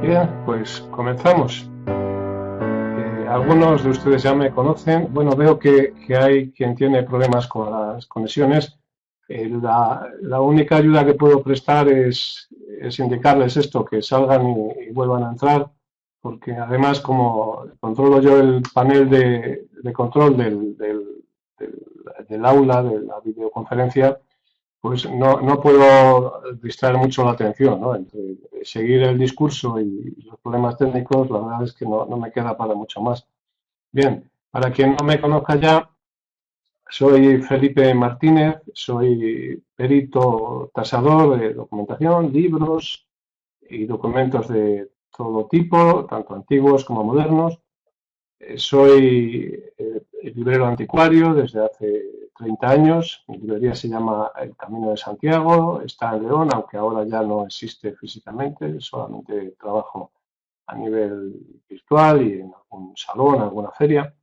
Bien, pues comenzamos. Algunos de ustedes ya me conocen. Bueno, veo que hay quien tiene problemas con las conexiones. La única ayuda que puedo prestar es indicarles esto, que salgan y vuelvan a entrar, porque además como controlo yo el panel de control del- del aula, de la videoconferencia, pues no puedo distraer mucho la atención, ¿no? Entre seguir el discurso y los problemas técnicos, la verdad es que no me queda para mucho más. Bien, para quien no me conozca ya, soy Felipe Martínez, soy perito tasador de documentación, libros y documentos de todo tipo, tanto antiguos como modernos. Soy librero anticuario desde hace 30 años. Mi librería se llama El Camino de Santiago, está en León, aunque ahora ya no existe físicamente, solamente trabajo a nivel virtual y en algún salón, alguna feria.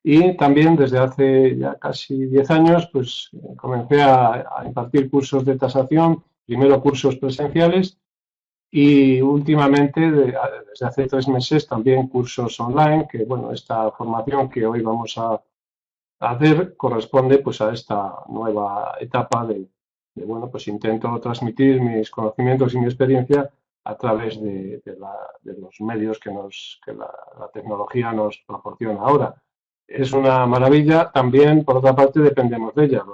Y también desde hace ya casi 10 años, pues comencé a impartir cursos de tasación, primero cursos presenciales y últimamente, desde hace 3 meses, también cursos online, que bueno, esta formación que hoy vamos a hacer corresponde pues a esta nueva etapa bueno, pues intento transmitir mis conocimientos y mi experiencia a través de los medios que la tecnología nos proporciona ahora. Es una maravilla, también por otra parte dependemos de ella.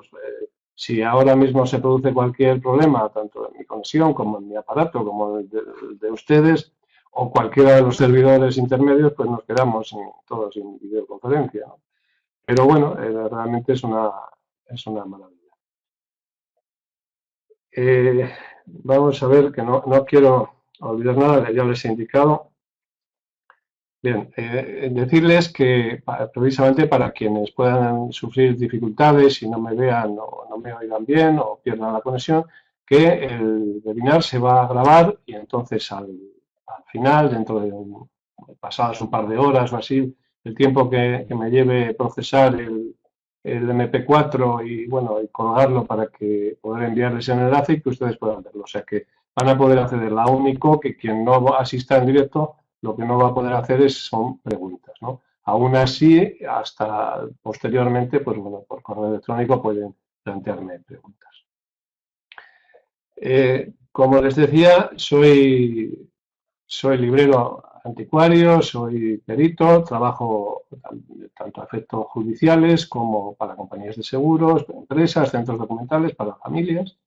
Si ahora mismo se produce cualquier problema, tanto en mi conexión como en mi aparato, como el de ustedes, o cualquiera de los servidores intermedios, pues nos quedamos todos en videoconferencia, ¿no? Pero bueno, realmente es una maravilla. Vamos a ver, que no quiero olvidar nada, que ya les he indicado. Bien, decirles que precisamente para quienes puedan sufrir dificultades y no me vean o no me oigan bien o pierdan la conexión, que el webinar se va a grabar y entonces al final, pasadas un par de horas o así, el tiempo que me lleve procesar el MP4 y bueno, y colgarlo para que poder enviarles el enlace y que ustedes puedan verlo. O sea que van a poder acceder. La único que quien no asista en directo lo que no va a poder hacer son preguntas, ¿no? Aún así, hasta posteriormente, pues bueno, por correo electrónico pueden plantearme preguntas. Como les decía, soy librero anticuario, soy perito, trabajo tanto a efectos judiciales como para compañías de seguros, empresas, centros documentales, para familias.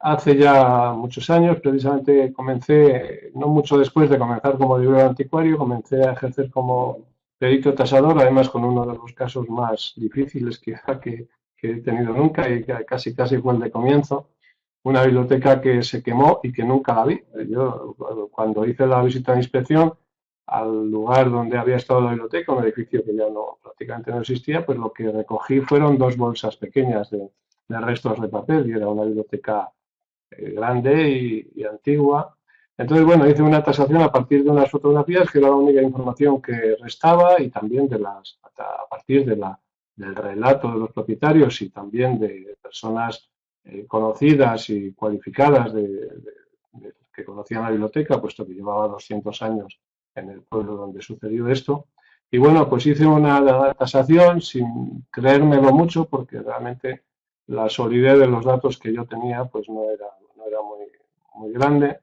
Hace ya muchos años, precisamente comencé, no mucho después de comenzar como librero anticuario, comencé a ejercer como perito tasador, además con uno de los casos más difíciles que he tenido nunca y que casi fue el de comienzo, una biblioteca que se quemó y que nunca la vi. Yo cuando hice la visita de inspección al lugar donde había estado la biblioteca, un edificio que ya no prácticamente no existía, pues lo que recogí fueron dos bolsas pequeñas de restos de papel y era una biblioteca grande y antigua. Entonces, bueno, hice una tasación a partir de unas fotografías, que era la única información que restaba, y también a partir del relato de los propietarios y también de personas conocidas y cualificadas que conocían la biblioteca, puesto que llevaba 200 años en el pueblo donde sucedió esto. Y bueno, pues hice una tasación sin creérmelo mucho, porque realmente la solidez de los datos que yo tenía pues no era muy grande.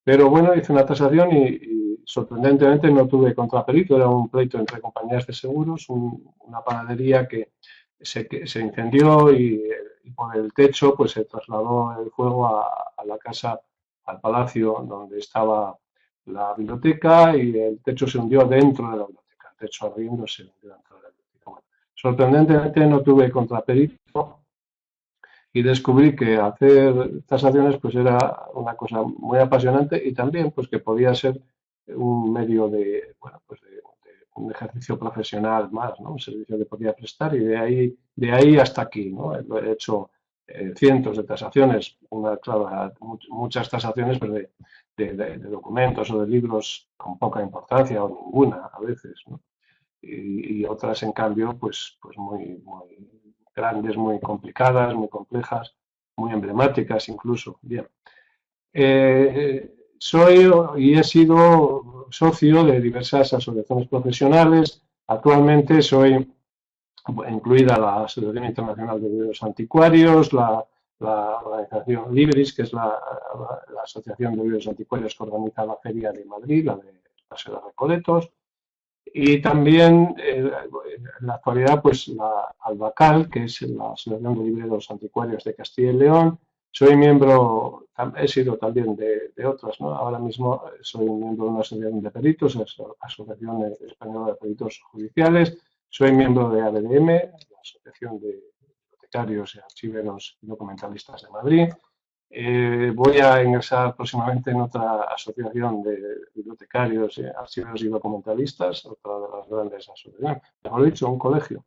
Pero bueno, hice una tasación y sorprendentemente no tuve contraperito, era un pleito entre compañías de seguros, una panadería que se incendió y por el techo pues se trasladó el fuego a la casa, al palacio donde estaba la biblioteca y el techo se hundió dentro de la biblioteca, el techo ardiendo se hundió dentro de la biblioteca. Bueno, sorprendentemente no tuve contraperito y descubrí que hacer tasaciones pues era una cosa muy apasionante y también pues que podía ser un medio bueno, pues de un ejercicio profesional más, ¿no? Un servicio que podía prestar y de ahí hasta aquí, ¿no? He hecho cientos de tasaciones, claro, muchas tasaciones pues de documentos o de libros con poca importancia o ninguna a veces, ¿no? Y otras en cambio pues muy grandes, muy complicadas, muy complejas, muy emblemáticas incluso. Bien. Soy y he sido socio de diversas asociaciones profesionales. Actualmente soy incluida la Asociación Internacional de Libreros Anticuarios, la organización Libris, que es la Asociación de Libreros Anticuarios que organiza la Feria de Madrid, la de Paseo de Recoletos, y también en la actualidad pues la Albacal, que es la Asociación de Libreros Anticuarios de Castilla y León. Soy miembro, he sido también de otras, ¿no? Ahora mismo soy miembro de una asociación de peritos, Asociación Española de Peritos Judiciales. Soy miembro de ABDM, la Asociación de Bibliotecarios y Archiveros y Documentalistas de Madrid. Voy a ingresar próximamente en otra asociación de bibliotecarios, archiveros y documentalistas, otra de las grandes asociaciones, mejor dicho, un colegio,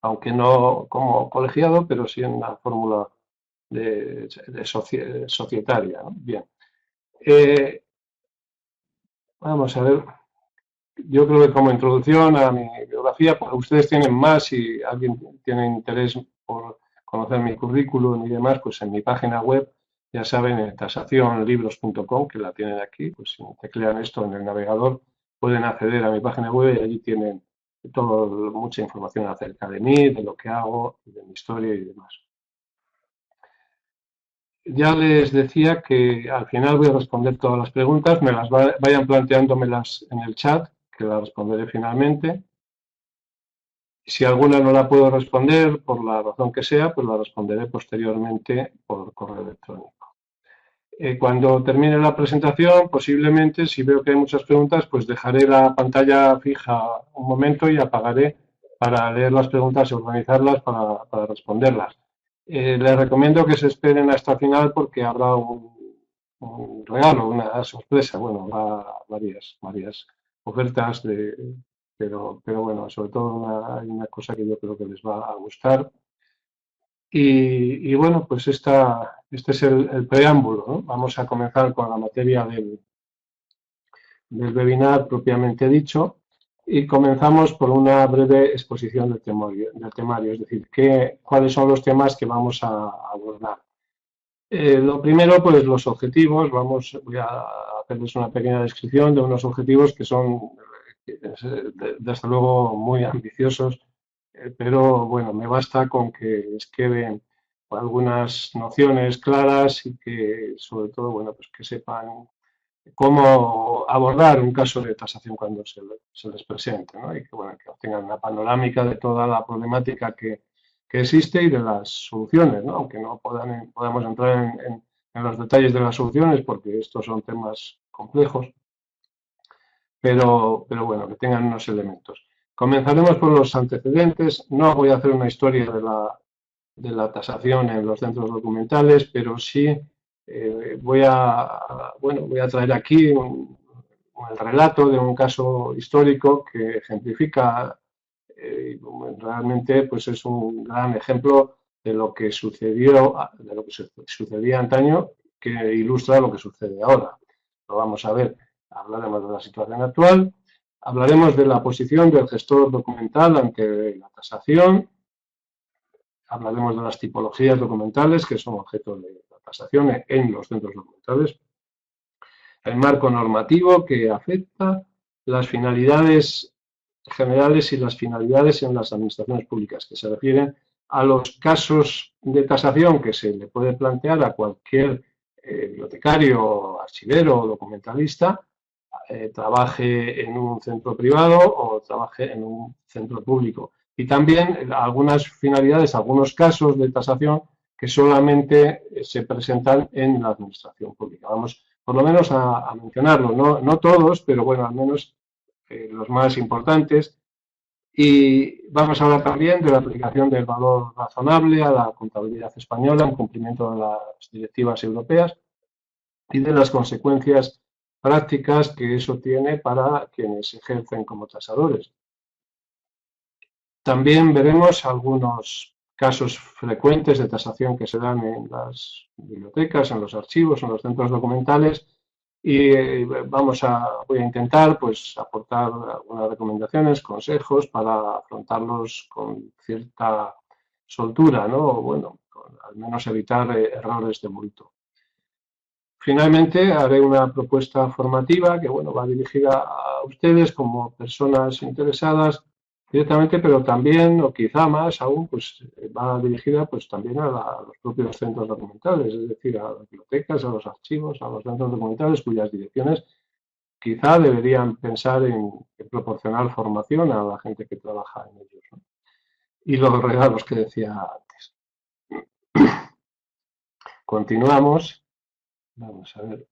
aunque no como colegiado, pero sí en la fórmula societaria, ¿no? Bien. Eh, Vamos a ver, yo creo que como introducción a mi biografía, pues ustedes tienen más, si alguien tiene interés por conocer mi currículum y demás, pues en mi página web, ya saben, en tasacionlibros.com, que la tienen aquí, pues si teclean esto en el navegador, pueden acceder a mi página web y allí tienen mucha información acerca de mí, de lo que hago, de mi historia y demás. Ya les decía que al final voy a responder todas las preguntas, me las vayan planteándomelas en el chat, que las responderé finalmente. Si alguna no la puedo responder, por la razón que sea, pues la responderé posteriormente por correo electrónico. Cuando termine la presentación, posiblemente, si veo que hay muchas preguntas, pues dejaré la pantalla fija un momento y apagaré para leer las preguntas y organizarlas para responderlas. Les recomiendo que se esperen hasta el final porque habrá un regalo, una sorpresa. Bueno, habrá varias ofertas, pero bueno, sobre todo hay una cosa que yo creo que les va a gustar. Y bueno, pues este es el preámbulo, ¿no? Vamos a comenzar con la materia del webinar propiamente dicho y comenzamos por una breve exposición del temario, es decir, cuáles son los temas que vamos a abordar. Lo primero, pues los objetivos. Voy a hacerles una pequeña descripción de unos objetivos que son, desde luego, muy ambiciosos, pero bueno, me basta con que les queden algunas nociones claras y que, sobre todo, bueno, pues que sepan cómo abordar un caso de tasación cuando se les presente, ¿no? Y que, bueno, que obtengan una panorámica de toda la problemática que existe y de las soluciones, ¿no? Aunque no podamos entrar en los detalles de las soluciones porque estos son temas complejos, pero bueno, que tengan unos elementos. Comenzaremos por los antecedentes. No voy a hacer una historia de la tasación en los centros documentales, pero sí voy a traer aquí el relato de un caso histórico que ejemplifica realmente pues es un gran ejemplo de lo que sucedía antaño, que ilustra lo que sucede ahora. Lo vamos a ver. Hablaremos de la situación actual, hablaremos de la posición del gestor documental ante la tasación, hablaremos de las tipologías documentales que son objeto de la tasación en los centros documentales, el marco normativo que afecta, las finalidades generales y las finalidades en las administraciones públicas, que se refieren a los casos de tasación que se le puede plantear a cualquier bibliotecario, archivero o documentalista, trabaje en un centro privado o trabaje en un centro público. Y también algunas finalidades, algunos casos de tasación que solamente se presentan en la administración pública. Vamos por lo menos a mencionarlo, no todos, pero bueno, al menos los más importantes. Y vamos a hablar también de la aplicación del valor razonable a la contabilidad española en cumplimiento de las directivas europeas y de las consecuencias prácticas que eso tiene para quienes ejercen como tasadores. También veremos algunos casos frecuentes de tasación que se dan en las bibliotecas, en los archivos, en los centros documentales y voy a intentar pues aportar algunas recomendaciones, consejos para afrontarlos con cierta soltura, ¿no? O bueno, al menos evitar errores de bulto. Finalmente, haré una propuesta formativa que, bueno, va dirigida a ustedes como personas interesadas directamente, pero también, o quizá más aún, pues va dirigida pues también a los propios centros documentales, es decir, a las bibliotecas, a los archivos, a los centros documentales cuyas direcciones quizá deberían pensar en proporcionar formación a la gente que trabaja en ellos, ¿no? Y los regalos que decía antes. Continuamos. Vamos a ver.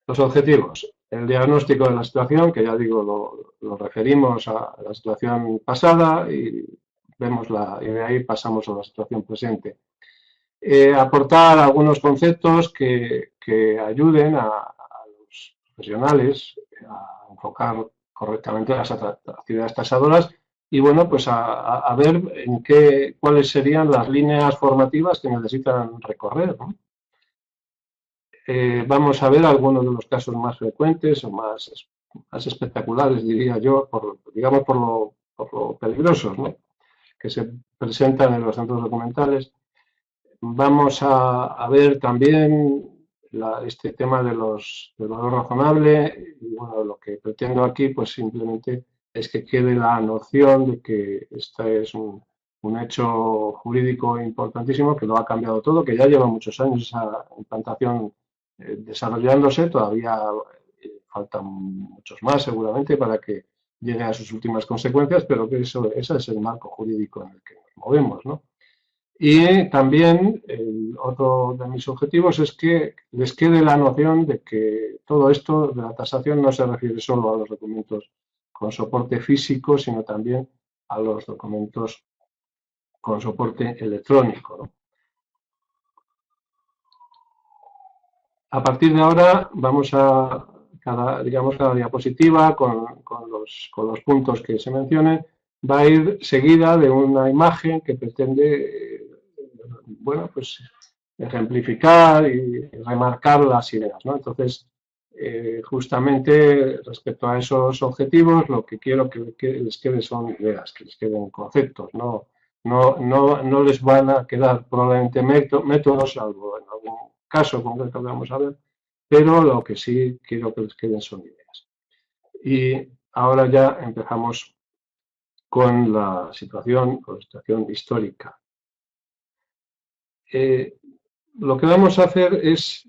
Los objetivos. El diagnóstico de la situación, que ya digo, lo referimos a la situación pasada y y de ahí pasamos a la situación presente. Aportar algunos conceptos que ayuden a los profesionales a enfocar correctamente las actividades tasadoras y, bueno, pues a ver cuáles serían las líneas formativas que necesitan recorrer, ¿no? Vamos a ver algunos de los casos más frecuentes o más espectaculares, diría yo, digamos por lo peligrosos, ¿no?, que se presentan en los centros documentales. Vamos a ver también este tema del valor razonable y, bueno, lo que pretendo aquí pues simplemente es que quede la noción de que este es un hecho jurídico importantísimo que lo ha cambiado todo, que ya lleva muchos años esa implantación desarrollándose, todavía faltan muchos más seguramente para que llegue a sus últimas consecuencias, pero que ese es el marco jurídico en el que nos movemos, ¿no? Y también otro de mis objetivos es que les quede la noción de que todo esto de la tasación no se refiere solo a los documentos con soporte físico, sino también a los documentos con soporte electrónico, ¿no? A partir de ahora vamos digamos, cada diapositiva con los puntos que se mencionen va a ir seguida de una imagen que pretende, bueno, pues ejemplificar y remarcar las ideas, ¿no? Entonces, justamente respecto a esos objetivos, lo que quiero que les quede son ideas, que les queden conceptos, no les van a quedar probablemente métodos, salvo en algún caso concreto que vamos a ver, pero lo que sí quiero que les queden son ideas. Y ahora ya empezamos con la situación histórica. Lo que vamos a hacer es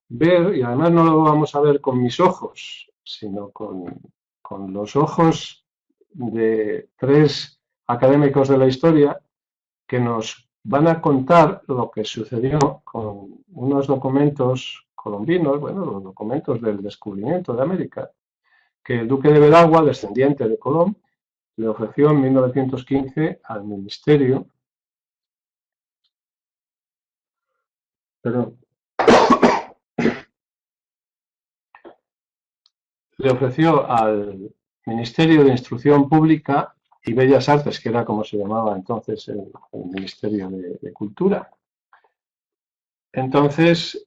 ver, y además no lo vamos a ver con mis ojos, sino con los ojos de tres académicos de la historia que nos van a contar lo que sucedió con unos documentos colombinos, bueno, los documentos del descubrimiento de América, que el duque de Veragua, descendiente de Colón, le ofreció en 1915 al ministerio, perdón, le ofreció al Ministerio de Instrucción Pública y Bellas Artes, que era como se llamaba entonces el Ministerio de Cultura. Entonces,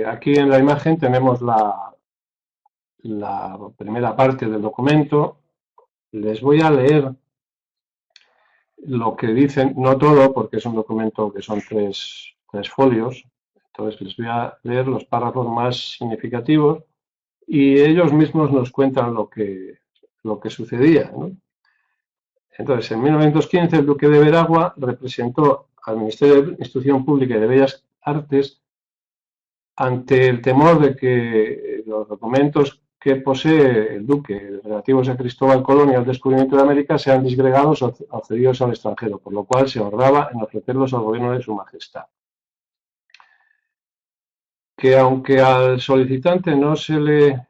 aquí en la imagen tenemos la primera parte del documento. Les voy a leer lo que dicen, no todo, porque es un documento que son tres folios. Entonces, les voy a leer los párrafos más significativos y ellos mismos nos cuentan lo que sucedía, ¿no? Entonces, en 1915, el duque de Veragua representó al Ministerio de Instrucción Pública y de Bellas Artes ante el temor de que los documentos que posee el duque relativos a Cristóbal Colón y al descubrimiento de América sean disgregados o cedidos al extranjero, por lo cual se ahorraba en ofrecerlos al gobierno de su majestad. Que aunque al solicitante no se le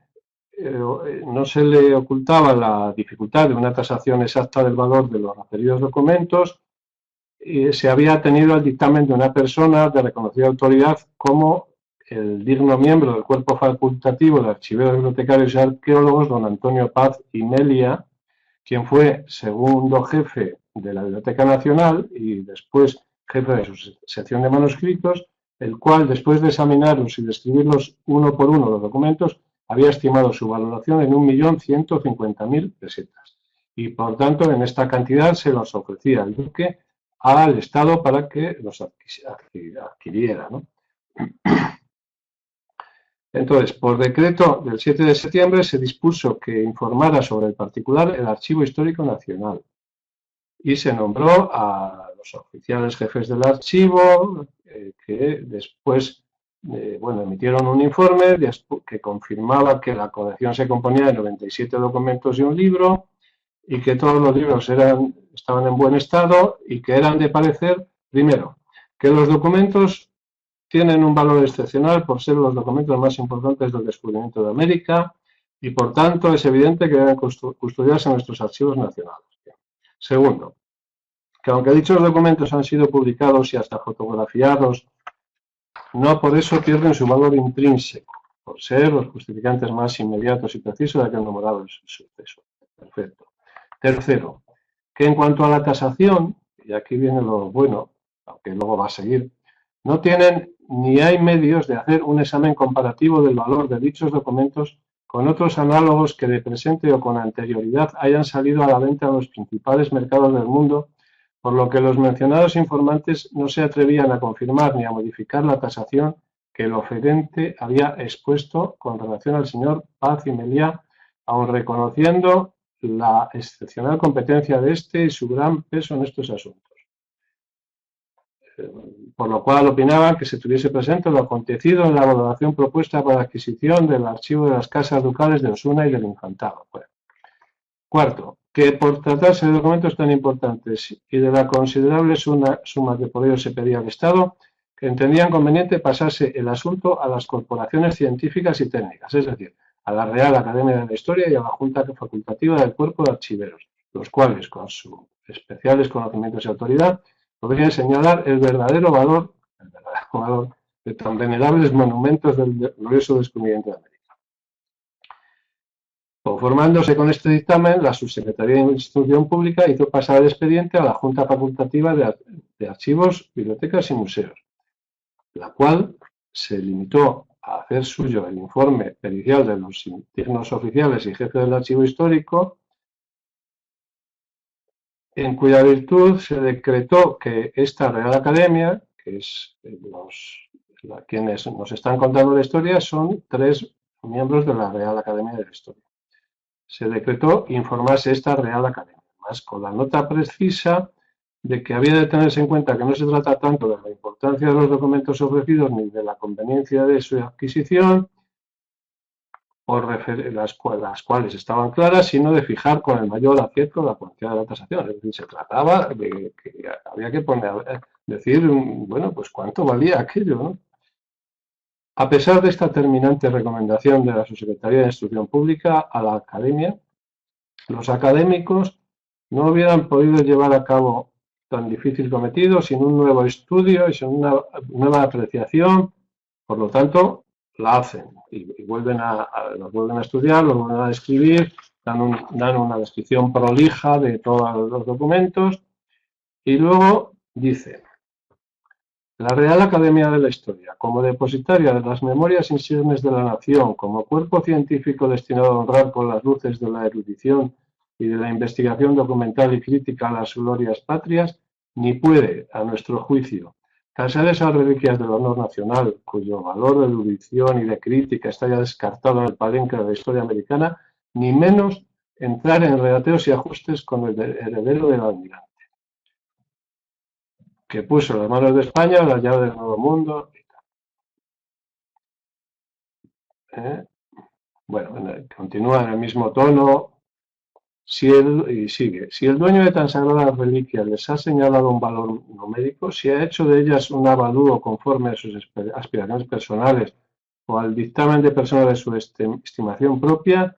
ocultaba la dificultad de una tasación exacta del valor de los referidos documentos, se había tenido el dictamen de una persona de reconocida autoridad como el digno miembro del cuerpo facultativo de archiveros, bibliotecarios y arqueólogos, don Antonio Paz y Melia, quien fue segundo jefe de la Biblioteca Nacional y después jefe de su sección de manuscritos, el cual, después de examinarlos y describirlos uno por uno los documentos, había estimado su valoración en 1.150.000 pesetas. Y, por tanto, en esta cantidad se los ofrecía el duque al Estado para que los adquiriera, ¿no? Entonces, por decreto del 7 de septiembre se dispuso que informara sobre el particular el Archivo Histórico Nacional y se nombró a los oficiales jefes del archivo que después emitieron un informe que confirmaba que la colección se componía de 97 documentos y un libro y que todos los libros estaban en buen estado y que eran de parecer, primero, que los documentos tienen un valor excepcional por ser los documentos más importantes del descubrimiento de América y, por tanto, es evidente que deben custodiarse en nuestros archivos nacionales. Segundo, que aunque dichos documentos han sido publicados y hasta fotografiados, no por eso pierden su valor intrínseco, por ser los justificantes más inmediatos y precisos de aquel nombrado suceso. Perfecto. Tercero, que en cuanto a la tasación, y aquí viene lo bueno, aunque luego va a seguir, no tienen ni hay medios de hacer un examen comparativo del valor de dichos documentos con otros análogos que de presente o con anterioridad hayan salido a la venta en los principales mercados del mundo, por lo que los mencionados informantes no se atrevían a confirmar ni a modificar la tasación que el oferente había expuesto con relación al señor Paz y Meliá, aun reconociendo la excepcional competencia de este y su gran peso en estos asuntos. Por lo cual opinaban que se tuviese presente lo acontecido en la valoración propuesta para la adquisición del archivo de las casas ducales de Osuna y del Infantado. Bueno. Cuarto, que por tratarse de documentos tan importantes y de la considerable suma que por ellos se pedía al Estado, que entendían conveniente pasarse el asunto a las corporaciones científicas y técnicas, es decir, a la Real Academia de la Historia y a la Junta Facultativa del Cuerpo de Archiveros, los cuales, con sus especiales conocimientos y autoridad, podrían señalar el verdadero valor de tan venerables monumentos del glorioso descubrimiento de América. Conformándose con este dictamen, la Subsecretaría de Instrucción Pública hizo pasar el expediente a la Junta Facultativa de Archivos, Bibliotecas y Museos, la cual se limitó a hacer suyo el informe pericial de los dignos oficiales y jefes del Archivo Histórico, en cuya virtud se decretó que esta Real Academia, que es quienes nos están contando la historia, son 3 miembros de la Real Academia de la Historia. Se decretó informarse esta Real Academia, más con la nota precisa de que había de tenerse en cuenta que no se trata tanto de la importancia de los documentos ofrecidos ni de la conveniencia de su adquisición, por las cuales estaban claras, sino de fijar con el mayor acierto la cuantía de la tasación. Es decir, se trataba de que había que decir, bueno, pues cuánto valía aquello, ¿no? A pesar de esta terminante recomendación de la Subsecretaría de Instrucción Pública a la Academia, los académicos no hubieran podido llevar a cabo tan difícil cometido sin un nuevo estudio y sin una nueva apreciación. Por lo tanto, la hacen y los vuelven a estudiar, los vuelven a describir, dan una descripción prolija de todos los documentos y luego dicen: la Real Academia de la Historia, como depositaria de las memorias insignes de la nación, como cuerpo científico destinado a honrar con las luces de la erudición y de la investigación documental y crítica a las glorias patrias, ni puede, a nuestro juicio, cansar esas reliquias del honor nacional, cuyo valor de erudición y de crítica está ya descartado en el palenque de la historia americana, ni menos entrar en regateos y ajustes con el heredero del almirante, que puso en las manos de España la llave del Nuevo Mundo. Bueno, continúa en el mismo tono y sigue. Si el dueño de tan sagradas reliquias les ha señalado un valor numérico, si ha hecho de ellas un avalúo conforme a sus aspiraciones personales o al dictamen de personas de su estimación propia,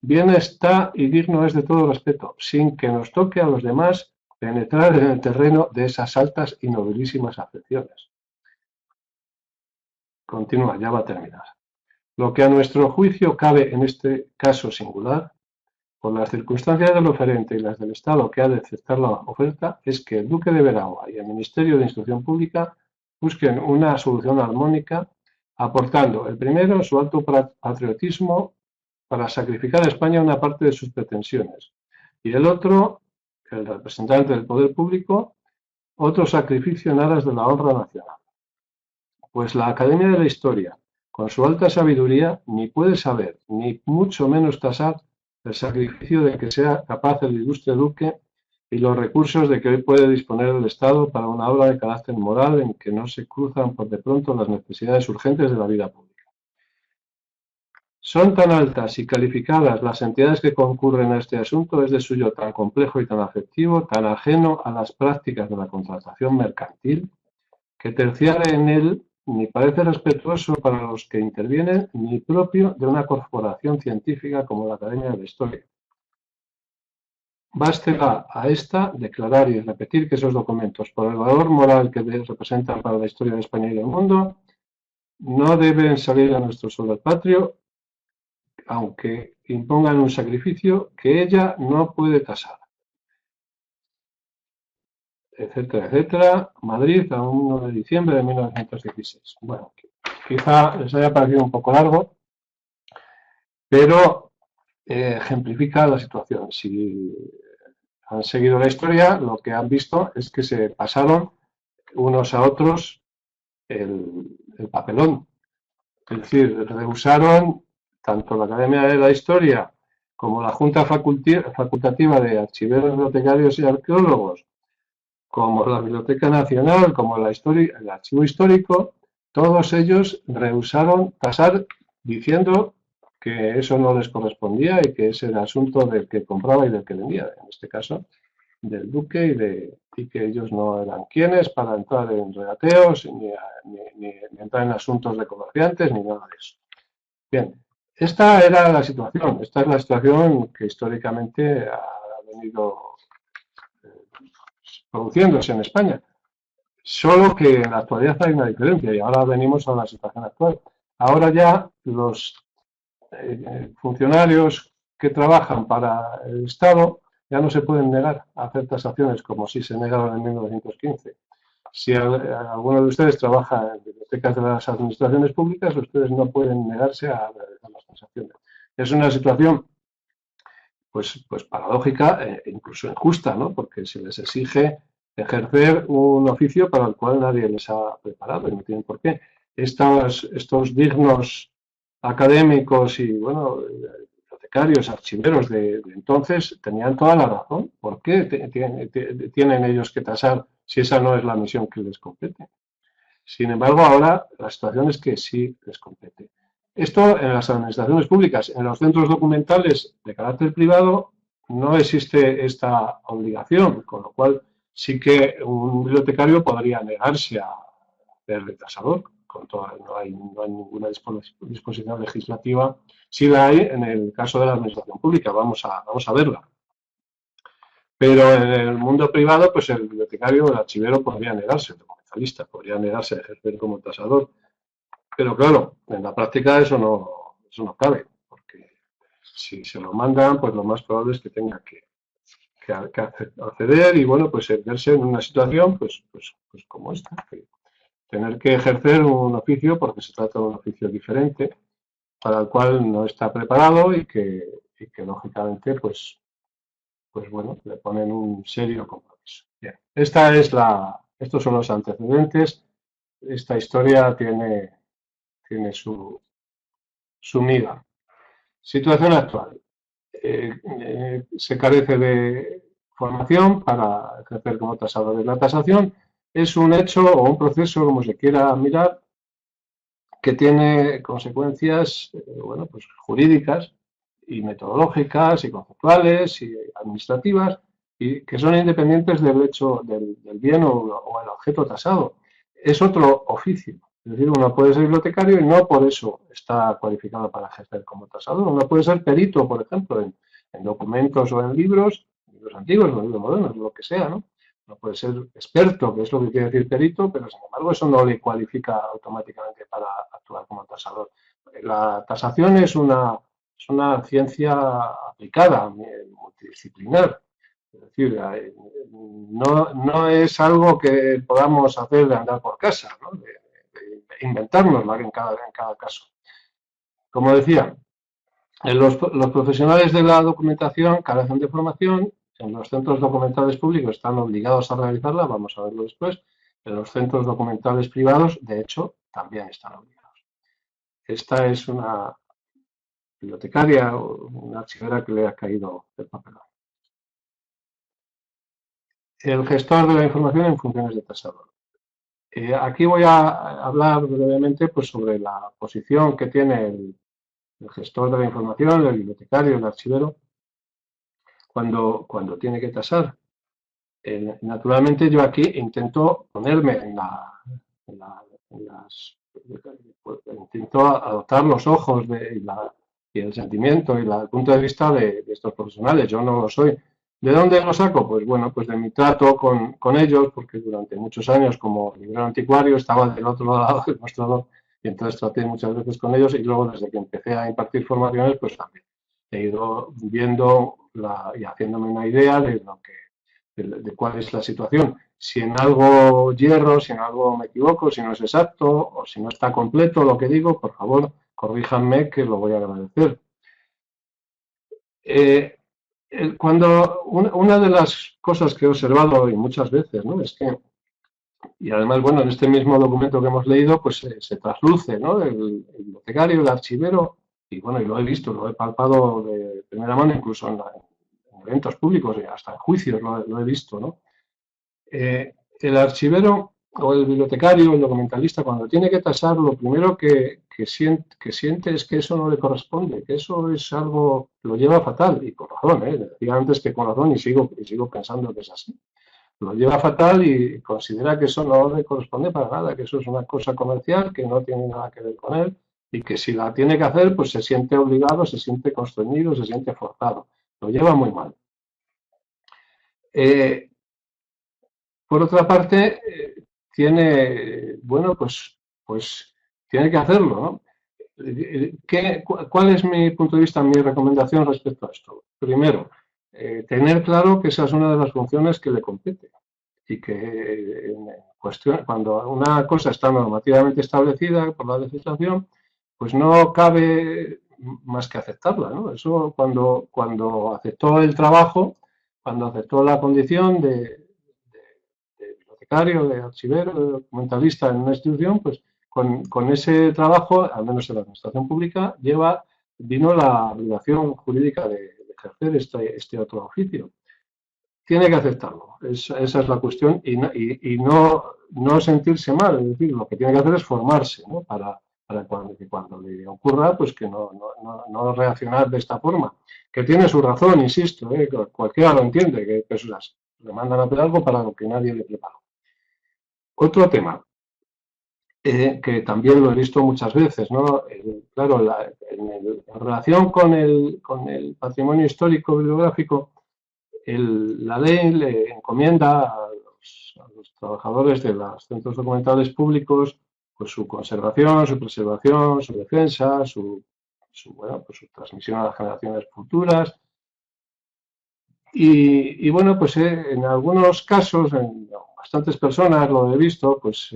bien está y digno es de todo respeto, sin que nos toque a los demás penetrar en el terreno de esas altas y nobilísimas afecciones. Continúa, ya va a terminar. Lo que a nuestro juicio cabe en este caso singular, por las circunstancias del oferente y las del Estado que ha de aceptar la oferta, es que el Duque de Veragua y el Ministerio de Instrucción Pública busquen una solución armónica, aportando el primero su alto patriotismo para sacrificar a España una parte de sus pretensiones, y el otro, el representante del poder público, otro sacrificio en aras de la honra nacional. Pues la Academia de la Historia, con su alta sabiduría, ni puede saber, ni mucho menos tasar el sacrificio de que sea capaz el ilustre duque y los recursos de que hoy puede disponer el Estado para una obra de carácter moral en que no se cruzan por de pronto las necesidades urgentes de la vida pública. Son tan altas y calificadas las entidades que concurren a este asunto, es de suyo tan complejo y tan afectivo, tan ajeno a las prácticas de la contratación mercantil, que terciar en él ni parece respetuoso para los que intervienen, ni propio de una corporación científica como la Academia de la Historia. Bástela a esta declarar y repetir que esos documentos, por el valor moral que representan para la historia de España y del mundo, no deben salir a nuestro suelo patrio, aunque impongan un sacrificio que ella no puede tasar. Etcétera, etcétera. Madrid, a 1 de diciembre de 1916. Bueno, quizá les haya parecido un poco largo, pero ejemplifica la situación. Si han seguido la historia, lo que han visto es que se pasaron unos a otros el papelón. Es decir, rehusaron tanto la Academia de la Historia como la Junta Facultativa de Archiveros, Bibliotecarios y Arqueólogos, como la Biblioteca Nacional, como el Archivo Histórico, todos ellos rehusaron tasar diciendo que eso no les correspondía y que ese era asunto del que compraba y del que vendía, en este caso del duque, y que ellos no eran quienes para entrar en regateos, ni entrar en asuntos de comerciantes, ni nada de eso. Bien, esta era la situación, esta es la situación que históricamente ha venido produciéndose en España. Solo que en la actualidad hay una diferencia y ahora venimos a la situación actual. Ahora ya los funcionarios que trabajan para el Estado ya no se pueden negar a hacer tasaciones como si se negaron en 1915. Si alguno de ustedes trabaja en bibliotecas de las administraciones públicas, ustedes no pueden negarse a realizar las tasaciones. Es una situación pues paradójica e incluso injusta, ¿no? Porque se les exige ejercer un oficio para el cual nadie les ha preparado y no tienen por qué. Estos dignos académicos y, bueno, bibliotecarios, archiveros de entonces tenían toda la razón. ¿Por qué tienen ellos que tasar si esa no es la misión que les compete? Sin embargo, ahora la situación es que sí les compete. Esto en las administraciones públicas. En los centros documentales de carácter privado no existe esta obligación, con lo cual sí que un bibliotecario podría negarse a hacer de tasador. No hay ninguna disposición legislativa. Sí la hay en el caso de la administración pública. Vamos a verla. Pero en el mundo privado, pues el bibliotecario o el archivero podría negarse, el documentalista podría negarse a ejercer como tasador. Pero claro, en la práctica eso no cabe, porque si se lo mandan, pues lo más probable es que tenga que acceder y, bueno, pues verse en una situación pues como esta, tener que ejercer un oficio porque se trata de un oficio diferente para el cual no está preparado y que lógicamente pues bueno, le ponen un serio compromiso. Bien, estos son los antecedentes. Esta historia tiene su miga. Situación actual. Se carece de formación para ejercer como tasadores. La tasación es un hecho o un proceso, como se quiera mirar, que tiene consecuencias bueno, pues jurídicas y metodológicas y conceptuales y administrativas y que son independientes del hecho del bien o el objeto tasado. Es otro oficio. Es decir, uno puede ser bibliotecario y no por eso está cualificado para ejercer como tasador. Uno puede ser perito, por ejemplo, en documentos o en libros antiguos o en libros modernos, lo que sea, ¿no? No puede ser experto, que es lo que quiere decir perito, pero sin embargo eso no le cualifica automáticamente para actuar como tasador. La tasación es una ciencia aplicada, multidisciplinar. Es decir, no es algo que podamos hacer de andar por casa, ¿no? de inventárnosla en cada caso. Como decía, los profesionales de la documentación carecen de formación. En los centros documentales públicos están obligados a realizarla, vamos a verlo después, En los centros documentales privados, de hecho, también están obligados. Esta es una bibliotecaria o una archivera que le ha caído el papelón. El gestor de la información en funciones de tesoro. Aquí voy a hablar brevemente pues, sobre la posición que tiene el gestor de la información, el bibliotecario, el archivero, cuando tiene que tasar. Naturalmente yo aquí intento ponerme intento adoptar los ojos y el sentimiento y el punto de vista de estos profesionales. Yo no lo soy. ¿De dónde lo saco? Pues bueno, pues de mi trato con ellos, porque durante muchos años como librero anticuario estaba del otro lado del mostrador y entonces traté muchas veces con ellos y luego desde que empecé a impartir formaciones, pues también he ido viendo y haciéndome una idea de cuál es la situación. Si en algo hierro, si en algo me equivoco, si no es exacto o si no está completo lo que digo, por favor, corríjanme que lo voy a agradecer. Una de las cosas que he observado y muchas veces, ¿no? Es que, y además, bueno, en este mismo documento que hemos leído, pues se trasluce, ¿no? El bibliotecario, el archivero, y bueno, y lo he visto, lo he palpado de primera mano, incluso en eventos públicos y hasta en juicios lo he visto, ¿no? El archivero o el bibliotecario, el documentalista, cuando tiene que tasar, lo primero que siente es que eso no le corresponde, que eso es algo, lo lleva fatal, y con razón, decía antes que con razón y sigo pensando que es así. Lo lleva fatal y considera que eso no le corresponde para nada, que eso es una cosa comercial, que no tiene nada que ver con él, y que si la tiene que hacer, pues se siente obligado, se siente constreñido, se siente forzado. Lo lleva muy mal. Por otra parte, tiene, bueno, pues tiene que hacerlo, ¿no? ¿Cuál es mi punto de vista, mi recomendación respecto a esto? Primero, tener claro que esa es una de las funciones que le compete y que cuando una cosa está normativamente establecida por la legislación, pues no cabe más que aceptarla, ¿no? Eso cuando aceptó el trabajo, cuando aceptó la condición de bibliotecario, de archivero, de documentalista en una institución, pues con ese trabajo, al menos en la administración pública, vino la obligación jurídica de ejercer este otro oficio. Tiene que aceptarlo, esa es la cuestión, y no sentirse mal, es decir, lo que tiene que hacer es formarse, ¿no? Para cuando le ocurra, pues que no reaccionar de esta forma. Que tiene su razón, insisto, cualquiera lo entiende, que personas le mandan a hacer algo para lo que nadie le preparó. Otro tema, que también lo he visto muchas veces, ¿no? Claro, en relación con el patrimonio histórico bibliográfico, la ley le encomienda a los trabajadores de los centros documentales públicos pues su conservación, su preservación, su defensa, bueno, pues su transmisión a las generaciones futuras. Bueno, pues en algunos casos, en bastantes personas lo he visto, pues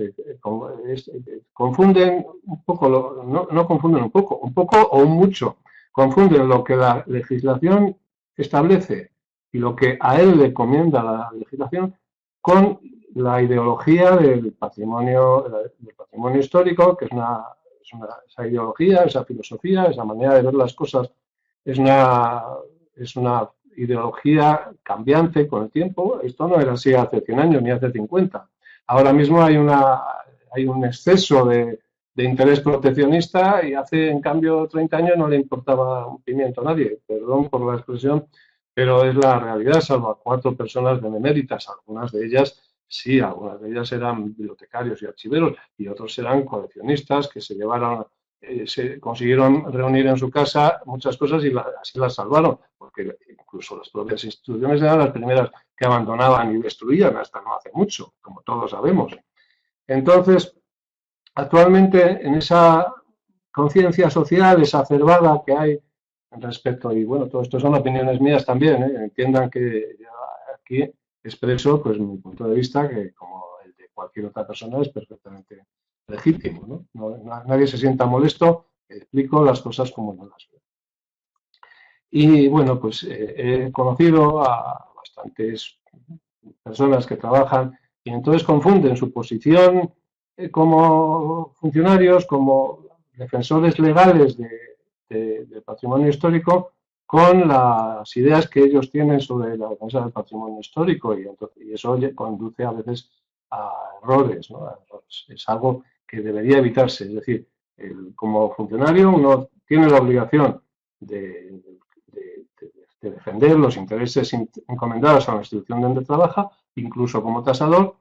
confunden un poco, no confunden un poco o un mucho, confunden lo que la legislación establece y lo que a él le encomienda la legislación con la ideología del patrimonio histórico, que es esa ideología, esa filosofía, esa manera de ver las cosas, es una ideología cambiante con el tiempo. Esto no era así hace 100 años ni hace 50. Ahora mismo hay un exceso de interés proteccionista y hace, en cambio, 30 años no le importaba un pimiento a nadie. Perdón por la expresión, pero es la realidad, salvo a 4 personas beneméritas. Algunas de ellas, sí, algunas de ellas eran bibliotecarios y archiveros y otros eran coleccionistas que se consiguieron reunir en su casa muchas cosas y así las salvaron, porque incluso las propias instituciones eran las primeras que abandonaban y destruían hasta no hace mucho, como todos sabemos. Entonces, actualmente en esa conciencia social exacerbada que hay respecto, y bueno, todo esto son opiniones mías también, entiendan que aquí expreso pues mi punto de vista, que como el de cualquier otra persona es perfectamente legítimo, ¿no? Nadie se sienta molesto, explico las cosas como yo las veo. Y bueno, pues he conocido a bastantes personas que trabajan Y entonces confunden su posición como funcionarios, como defensores legales del patrimonio histórico, con las ideas que ellos tienen sobre la defensa del patrimonio histórico y eso conduce a veces a errores, ¿no? A errores. Es algo que debería evitarse. Es decir, como funcionario uno tiene la obligación de, de, de defender los intereses encomendados a la institución donde trabaja, incluso como tasador,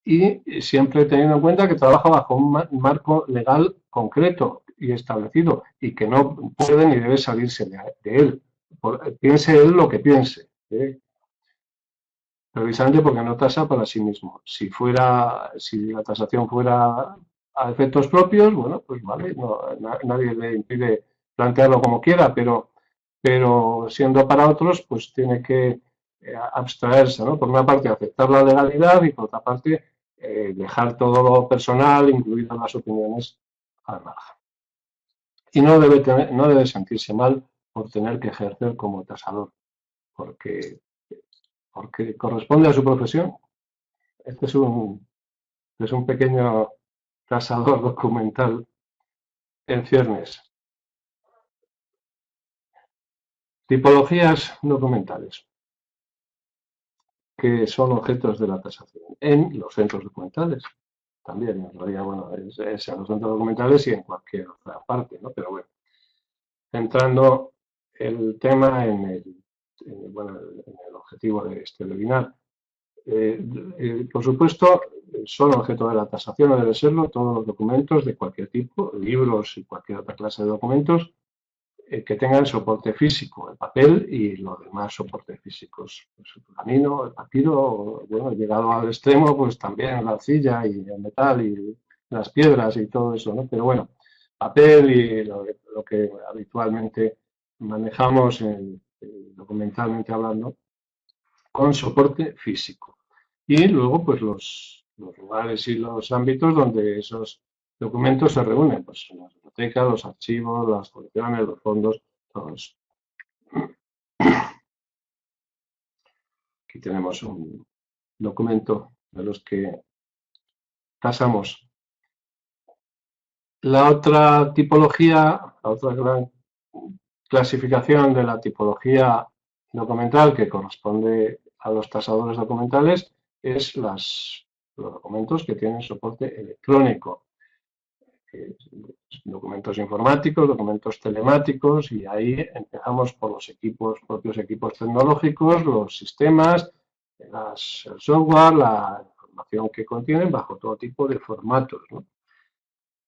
y siempre teniendo en cuenta que trabaja bajo un marco legal concreto y establecido y que no puede ni debe salirse de él. Piense él lo que piense, ¿eh? Precisamente porque no tasa para sí mismo. Si la tasación fuera a efectos propios, bueno, pues vale, nadie le impide plantearlo como quiera, pero siendo para otros, pues tiene que abstraerse, ¿no? Por una parte, aceptar la legalidad y por otra parte, dejar todo lo personal, incluidas las opiniones, al margen. Y no debe sentirse mal por tener que ejercer como tasador, porque, porque corresponde a su profesión. Este es un pequeño tasador documental en ciernes. Tipologías documentales que son objetos de la tasación en los centros documentales. También, en realidad, bueno, es en los centros documentales y en cualquier otra parte, ¿no? Pero bueno, centrando el tema bueno, en el objetivo de este webinar. Por supuesto, son objeto de la tasación, o debe serlo, todos los documentos de cualquier tipo, libros y cualquier otra clase de documentos que tengan soporte físico, el papel y los demás soportes físicos. Pues el pergamino, el papiro, bueno, llegado al extremo, pues también la arcilla y el metal y las piedras y todo eso, ¿no? Pero bueno, papel y lo que habitualmente manejamos documentalmente hablando, con soporte físico. Y luego, pues los lugares y los ámbitos donde esos documentos se reúnen, pues las bibliotecas, los archivos, las colecciones, los fondos, todos. Aquí tenemos un documento de los que pasamos. La otra tipología, la otra gran clasificación de la tipología documental que corresponde a los tasadores documentales es los documentos que tienen soporte electrónico. Documentos informáticos, documentos telemáticos, y ahí empezamos por los propios equipos tecnológicos, los sistemas, el software, la información que contienen bajo todo tipo de formatos, ¿no?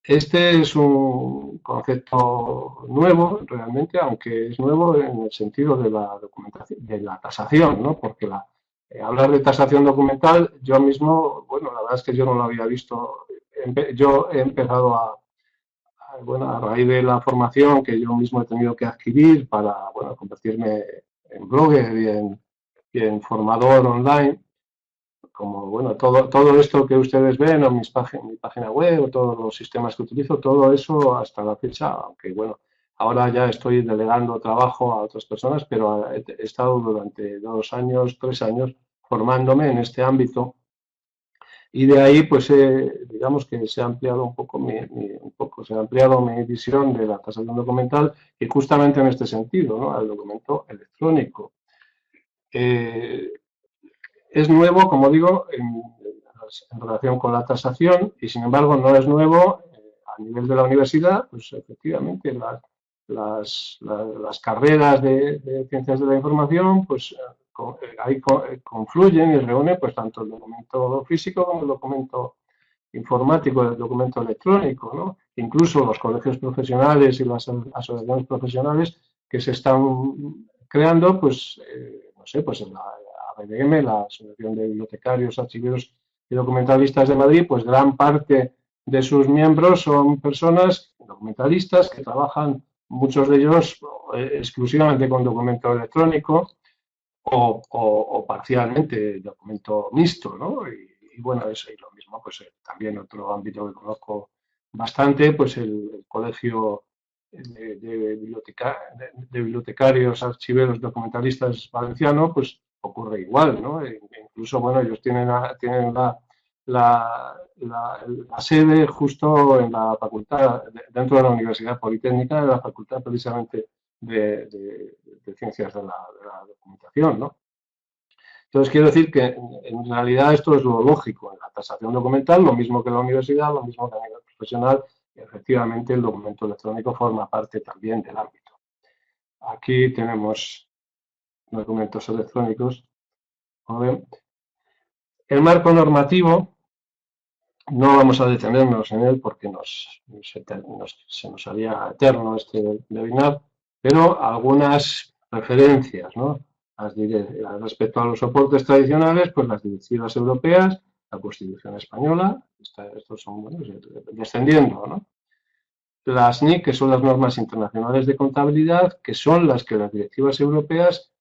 Este es un concepto nuevo, realmente, aunque es nuevo en el sentido de la documentación, de la tasación, ¿no? Porque hablar de tasación documental, yo mismo, bueno, la verdad es que yo no lo había visto. Yo he empezado bueno, a raíz de la formación que yo mismo he tenido que adquirir para, bueno, convertirme en blogger y en formador online, como, bueno, todo esto que ustedes ven en mi página web o todos los sistemas que utilizo, todo eso hasta la fecha, aunque, bueno, ahora ya estoy delegando trabajo a otras personas, pero he estado durante 2 años, 3 años formándome en este ámbito. Y de ahí, pues, digamos que se ha ampliado un poco se ha ampliado mi visión de la tasación documental y justamente en este sentido, ¿no? Al documento electrónico. Eh, es nuevo, como digo, en relación con la tasación y, sin embargo, no es nuevo a nivel de la universidad, pues efectivamente las carreras de ciencias de la información, pues ahí confluyen y reúnen pues tanto el documento físico como el documento informático, el documento electrónico, ¿no? Incluso los colegios profesionales y las asociaciones profesionales que se están creando, pues, no sé, pues en la ABDM, la Asociación de Bibliotecarios, Archiveros y Documentalistas de Madrid, pues gran parte de sus miembros son personas documentalistas que trabajan, muchos de ellos exclusivamente con documento electrónico o parcialmente documento mixto, ¿no? Y bueno, eso y lo mismo, pues también otro ámbito que conozco bastante, pues el Colegio de Bibliotecarios, Archiveros, Documentalistas Valenciano, pues ocurre igual, ¿no? Incluso, bueno, ellos tienen la sede justo en la facultad, dentro de la Universidad Politécnica, de la facultad precisamente de Ciencias de la Documentación, ¿no? Entonces, quiero decir que en realidad esto es lo lógico en la tasación documental, lo mismo que en la universidad, lo mismo que a nivel profesional, y efectivamente el documento electrónico forma parte también del ámbito. Aquí tenemos documentos electrónicos. El marco normativo, no vamos a detenernos en él porque se nos haría eterno este webinar, pero algunas referencias, ¿no? Respecto a los soportes tradicionales, pues las directivas europeas, la Constitución española, estos son, bueno, descendiendo, ¿no? Las NIC, que son las normas internacionales de contabilidad, que son las que las directivas europeas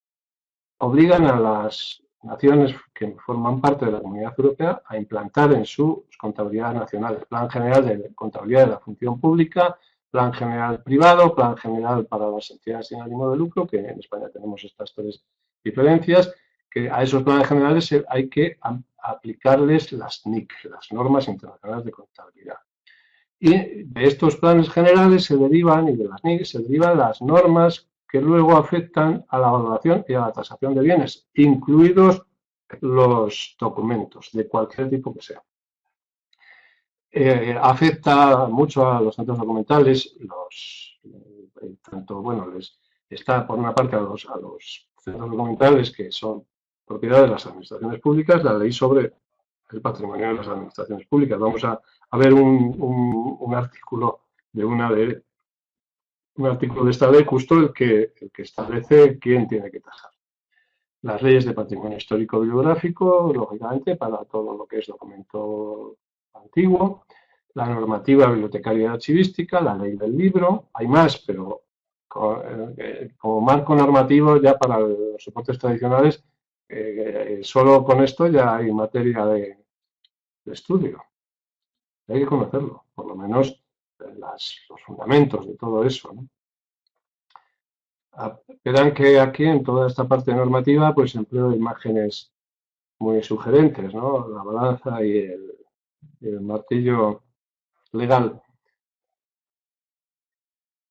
obligan a las naciones que forman parte de la Comunidad Europea a implantar en sus contabilidades nacionales, Plan General de Contabilidad de la Función Pública, Plan General Privado, Plan General para las entidades sin ánimo de lucro, que en España tenemos estas tres diferencias, que a esos planes generales hay que aplicarles las NIC, las normas internacionales de contabilidad. Y de estos planes generales se derivan, y de las NIC se derivan las normas que luego afectan a la valoración y a la tasación de bienes, incluidos los documentos de cualquier tipo que sea. Afecta mucho a los centros documentales, tanto, bueno, está por una parte a los centros documentales que son propiedad de las administraciones públicas, la ley sobre el patrimonio de las administraciones públicas. Vamos a ver un artículo de un artículo de esta ley, justo el que establece quién tiene que tasar. Las leyes de patrimonio histórico bibliográfico, lógicamente, para todo lo que es documento antiguo, la normativa bibliotecaria y archivística, la ley del libro, hay más, pero como marco normativo ya para los soportes tradicionales, solo con esto ya hay materia de estudio. Hay que conocerlo, por lo menos los fundamentos de todo eso, ¿no? Verán que aquí en toda esta parte normativa pues empleo imágenes muy sugerentes, ¿no? La balanza y el martillo legal.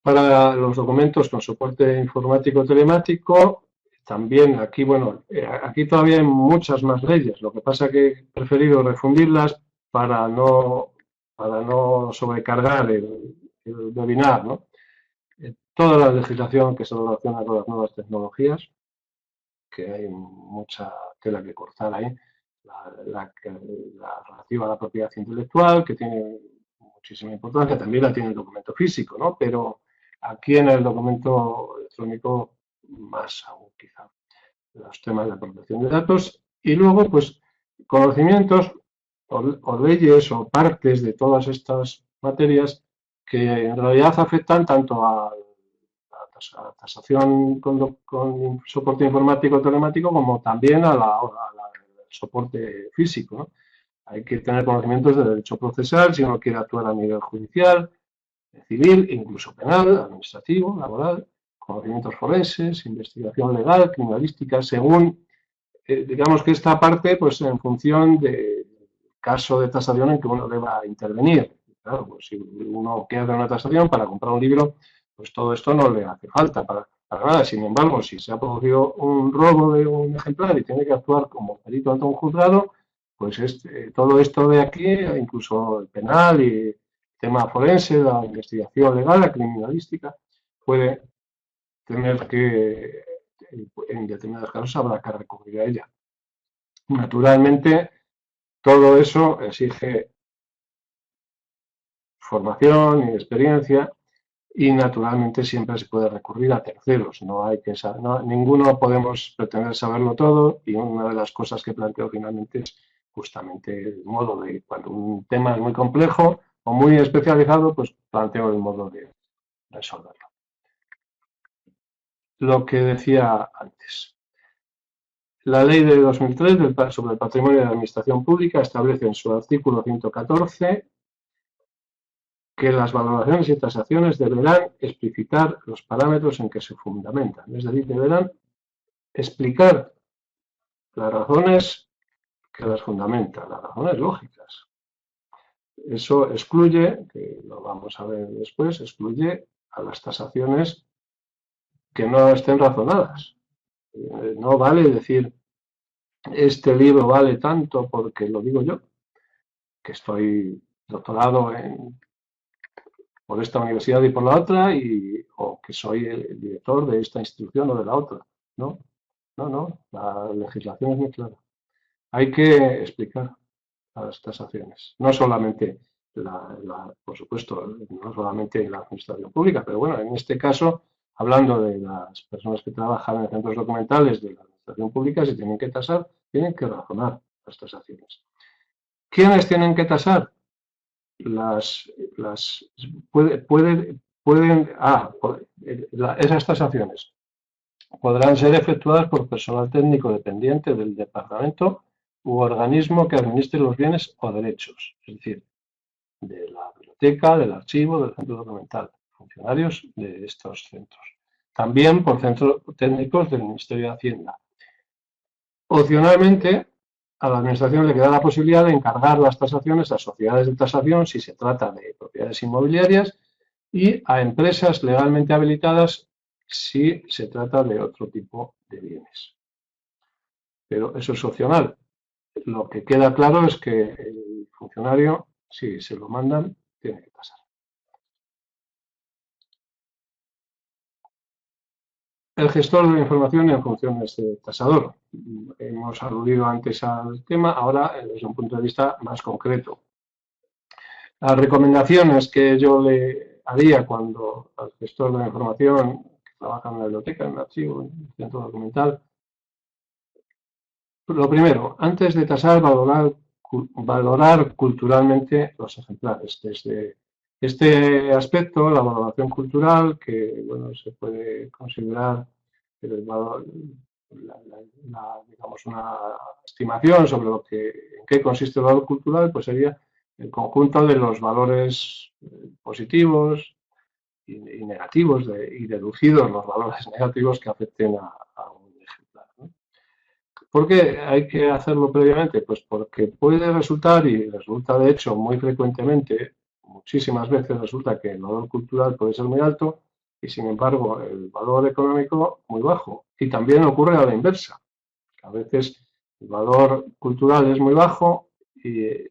Para los documentos con soporte informático telemático, también aquí, bueno, aquí todavía hay muchas más leyes. Lo que pasa es que he preferido refundirlas para no sobrecargar el webinar, ¿no? Toda la legislación que se relaciona con las nuevas tecnologías, que hay mucha tela que cortar ahí, la relativa a la propiedad intelectual, que tiene muchísima importancia, también la tiene el documento físico, ¿no? Pero aquí en el documento electrónico, más aún quizá, los temas de protección de datos, y luego, pues, conocimientos o leyes o partes de todas estas materias que en realidad afectan tanto a la tasación con soporte informático telemático como también al soporte físico, ¿no? Hay que tener conocimientos de derecho procesal si uno quiere actuar a nivel judicial, civil, incluso penal, administrativo, laboral, conocimientos forenses, investigación legal, criminalística, según, digamos que esta parte, pues en función del caso de tasación en que uno deba intervenir. Claro, pues si uno quiere hacer una tasación para comprar un libro, pues todo esto no le hace falta para nada. Sin embargo, si se ha producido un robo de un ejemplar y tiene que actuar como perito ante un juzgado, pues todo esto de aquí, incluso el penal y el tema forense, la investigación legal, la criminalística, puede tener que, en determinados casos, habrá que recurrir a ella. Naturalmente, todo eso exige formación y experiencia y naturalmente siempre se puede recurrir a terceros. No hay que saber, ninguno podemos pretender saberlo todo y una de las cosas que planteo finalmente es justamente el modo de, cuando un tema es muy complejo o muy especializado, pues planteo el modo de resolverlo. Lo que decía antes. La ley de 2003 sobre el patrimonio de la administración pública establece en su artículo 114 que las valoraciones y tasaciones deberán explicitar los parámetros en que se fundamentan, es decir, deberán explicar las razones que las fundamenta, las razones lógicas. Eso excluye, que lo vamos a ver después, excluye a las tasaciones que no estén razonadas. No vale decir, este libro vale tanto porque lo digo yo, que estoy doctorado por esta universidad y por la otra, o que soy el director de esta institución o de la otra. No, no, la legislación es muy clara. Hay que explicar las tasaciones, no solamente por supuesto, no solamente la administración pública, pero bueno, en este caso, hablando de las personas que trabajan en centros documentales de la administración pública, si tienen que tasar, tienen que razonar las tasaciones. ¿Quiénes tienen que tasar? Esas tasaciones podrán ser efectuadas por personal técnico dependiente del departamento u organismo que administre los bienes o derechos, es decir, de la biblioteca, del archivo, del centro documental, funcionarios de estos centros. También por centros técnicos del Ministerio de Hacienda. Opcionalmente, a la Administración le queda la posibilidad de encargar las tasaciones a sociedades de tasación si se trata de propiedades inmobiliarias y a empresas legalmente habilitadas si se trata de otro tipo de bienes. Pero eso es opcional. Lo que queda claro es que el funcionario, si se lo mandan, tiene que tasar. El gestor de la información en funciones de tasador. Hemos aludido antes al tema, ahora desde un punto de vista más concreto. Las recomendaciones que yo le haría cuando al gestor de la información que trabaja en la biblioteca, en el archivo, en el centro documental. Lo primero, antes de tasar, valorar culturalmente los ejemplares. Desde este aspecto, la valoración cultural, que bueno, se puede considerar el valor, digamos, una estimación sobre en qué consiste el valor cultural, pues sería el conjunto de los valores positivos y negativos y deducidos los valores negativos que afecten a un ejemplar, ¿no? ¿Por qué hay que hacerlo previamente? Pues porque puede resultar, y resulta de hecho muy frecuentemente, muchísimas veces resulta que el valor cultural puede ser muy alto y sin embargo el valor económico muy bajo. Y también ocurre a la inversa. A veces el valor cultural es muy bajo sí,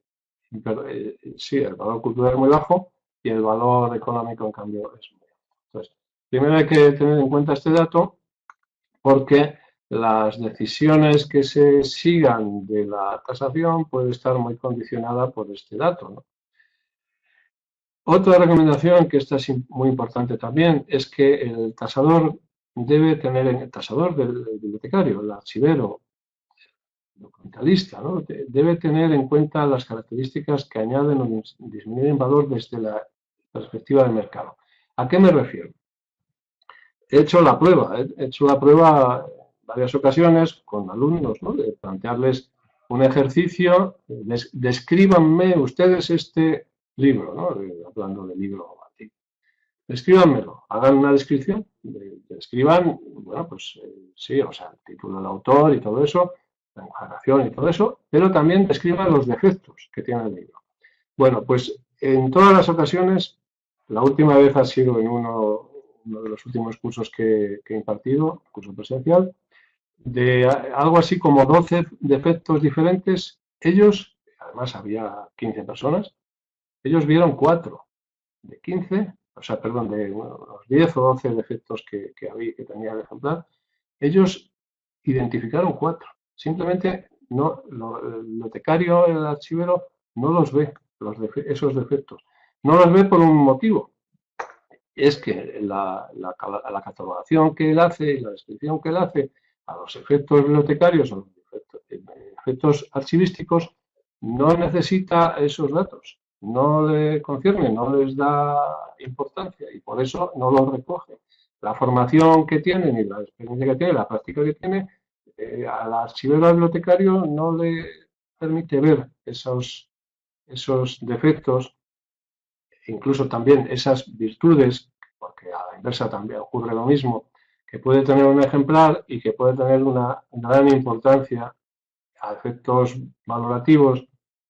el valor cultural es muy bajo y el valor económico en cambio es muy alto. Entonces, primero hay que tener en cuenta este dato porque las decisiones que se sigan de la tasación puede estar muy condicionada por este dato, ¿no? Otra recomendación, que esta es muy importante también, es que el tasador debe tener, el tasador del bibliotecario, el archivero, el documentalista, ¿no? Debe tener en cuenta las características que añaden o disminuyen valor desde la perspectiva del mercado. ¿A qué me refiero? He hecho la prueba en varias ocasiones con alumnos, ¿no? De plantearles un ejercicio, descríbanme ustedes este libro, ¿no? Hablando de libro antiguo. Descríbanmelo, hagan una descripción, describan, bueno, pues sí, o sea, el título del autor y todo eso, la encuadración y todo eso, pero también describan los defectos que tiene el libro. Bueno, pues en todas las ocasiones, la última vez ha sido en uno de los últimos cursos que he impartido, curso presencial, de algo así como 12 defectos diferentes. Ellos, además había 15 personas, ellos vieron 4 de 15, o sea, perdón, de unos 10 o 12 defectos que tenía el ejemplar. Ellos identificaron 4. Simplemente no, el bibliotecario, el archivero, no los ve, esos defectos. No los ve por un motivo. Es que la catalogación que él hace, la descripción que él hace a los efectos bibliotecarios o los efectos archivísticos, no necesita esos datos, no le concierne, no les da importancia y por eso no los recoge. La formación que tienen y la experiencia que tiene, la práctica que tiene, al archivero, al bibliotecario, no le permite ver esos defectos, incluso también esas virtudes, porque a la inversa también ocurre lo mismo, que puede tener un ejemplar y que puede tener una gran importancia a efectos valorativos,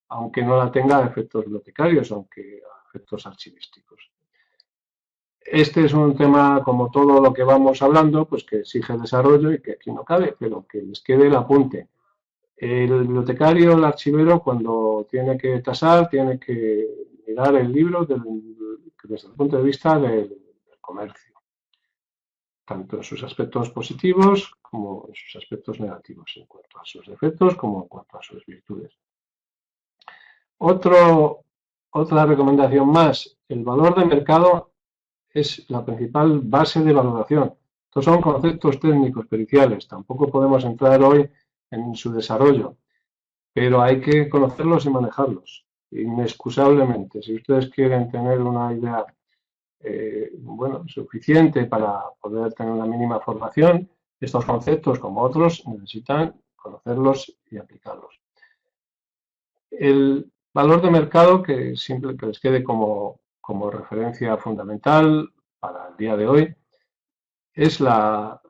aunque no la tenga a efectos bibliotecarios, aunque a efectos archivísticos. Este es un tema, como todo lo que vamos hablando, pues que exige desarrollo y que aquí no cabe, pero que les quede el apunte. El bibliotecario, el archivero, cuando tiene que tasar, tiene que mirar el libro desde el punto de vista del comercio, tanto en sus aspectos positivos como en sus aspectos negativos, en cuanto a sus defectos como en cuanto a sus virtudes. Otra recomendación más, el valor de mercado es la principal base de valoración. Estos son conceptos técnicos, periciales, tampoco podemos entrar hoy en su desarrollo, pero hay que conocerlos y manejarlos, inexcusablemente. Si ustedes quieren tener una idea suficiente para poder tener una mínima formación, estos conceptos, como otros, necesitan conocerlos y aplicarlos. El valor de mercado, que les quede como referencia fundamental para el día de hoy, es la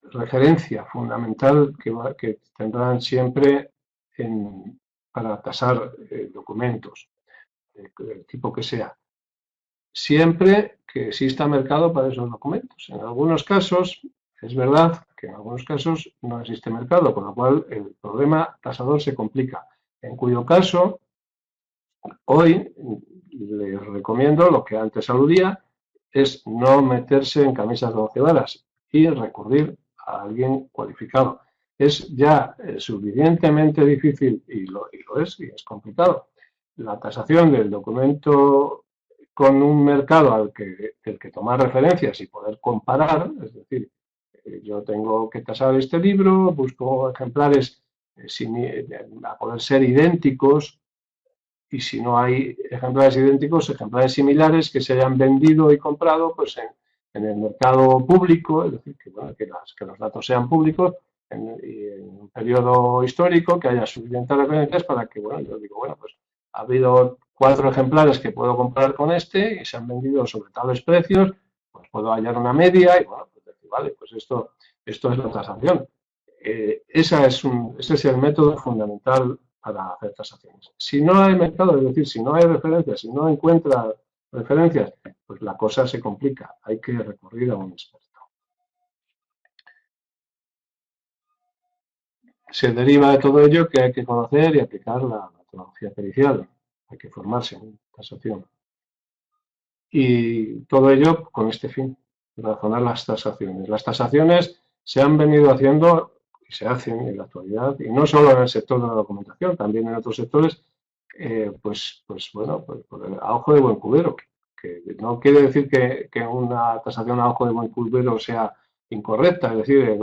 referencia fundamental que tendrán siempre para tasar documentos, del tipo que sea, siempre que exista mercado para esos documentos. En algunos casos, es verdad que en algunos casos no existe mercado, con lo cual el problema tasador se complica, en cuyo caso, hoy les recomiendo lo que antes aludía, es no meterse en camisas de 11 varas y recurrir a alguien cualificado. Es ya suficientemente difícil, y lo es, y es complicado, la tasación del documento con un mercado del que tomar referencias y poder comparar, es decir, yo tengo que tasar este libro, busco ejemplares a poder ser idénticos, y si no hay ejemplares idénticos, ejemplares similares que se hayan vendido y comprado pues en el mercado público, es decir, que los datos sean públicos y en un periodo histórico, que haya suficientes referencias para que, yo digo, pues ha habido 4 ejemplares que puedo comprar con este y se han vendido sobre tales precios, pues puedo hallar una media y, pues decir, vale, pues esto es la tasación. Ese es el método fundamental para hacer tasaciones. Si no hay mercado, es decir, si no hay referencias, si no encuentra referencias, pues la cosa se complica. Hay que recurrir a un experto. Se deriva de todo ello que hay que conocer y aplicar la metodología pericial. Hay que formarse en tasación. Y todo ello con este fin, razonar las tasaciones. Las tasaciones se han venido haciendo y se hacen en la actualidad, y no solo en el sector de la documentación, también en otros sectores, pues por a ojo de buen cubero, que no quiere decir que una tasación a ojo de buen cubero sea incorrecta, es decir,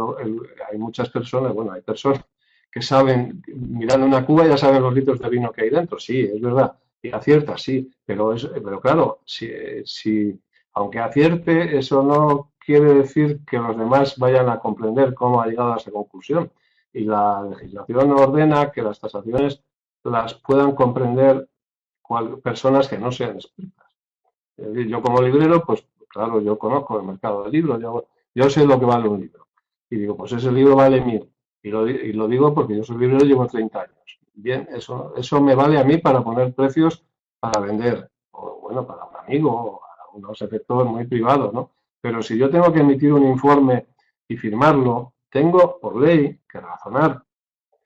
hay muchas personas, hay personas que saben, mirando una cuba ya saben los litros de vino que hay dentro, sí, es verdad, y acierta, sí, pero claro, si aunque acierte, eso no quiere decir que los demás vayan a comprender cómo ha llegado a esa conclusión. Y la legislación ordena que las tasaciones las puedan comprender personas que no sean expertas. Es decir, yo como librero, pues claro, yo conozco el mercado del libro, yo sé lo que vale un libro. Y digo, pues ese libro vale 1000. Y lo digo porque yo soy librero y llevo 30 años. Bien, eso me vale a mí para poner precios para vender, o para un amigo, o a unos efectos muy privados, ¿no? Pero si yo tengo que emitir un informe y firmarlo, tengo por ley que razonar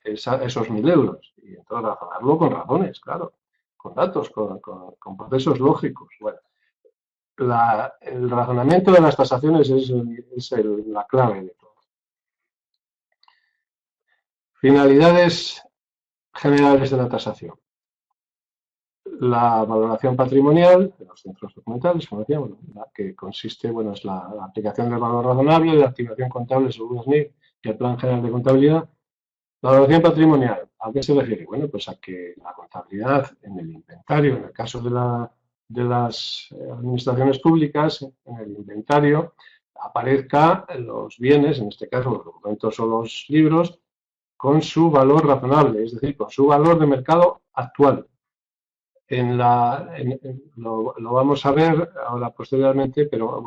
esos 1000 euros. Y entonces razonarlo con razones, claro, con datos, con procesos lógicos. Bueno, el razonamiento de las tasaciones es la clave de todo. Finalidades generales de la tasación. La valoración patrimonial de los centros documentales, como decíamos, que consiste, es la aplicación del valor razonable, la activación contable según SNIF y el Plan General de Contabilidad. La valoración patrimonial, ¿a qué se refiere? Pues a que la contabilidad en el inventario, en el caso de las administraciones públicas, en el inventario aparezca los bienes, en este caso los documentos o los libros, con su valor razonable, es decir, con su valor de mercado actual. Lo vamos a ver ahora posteriormente, pero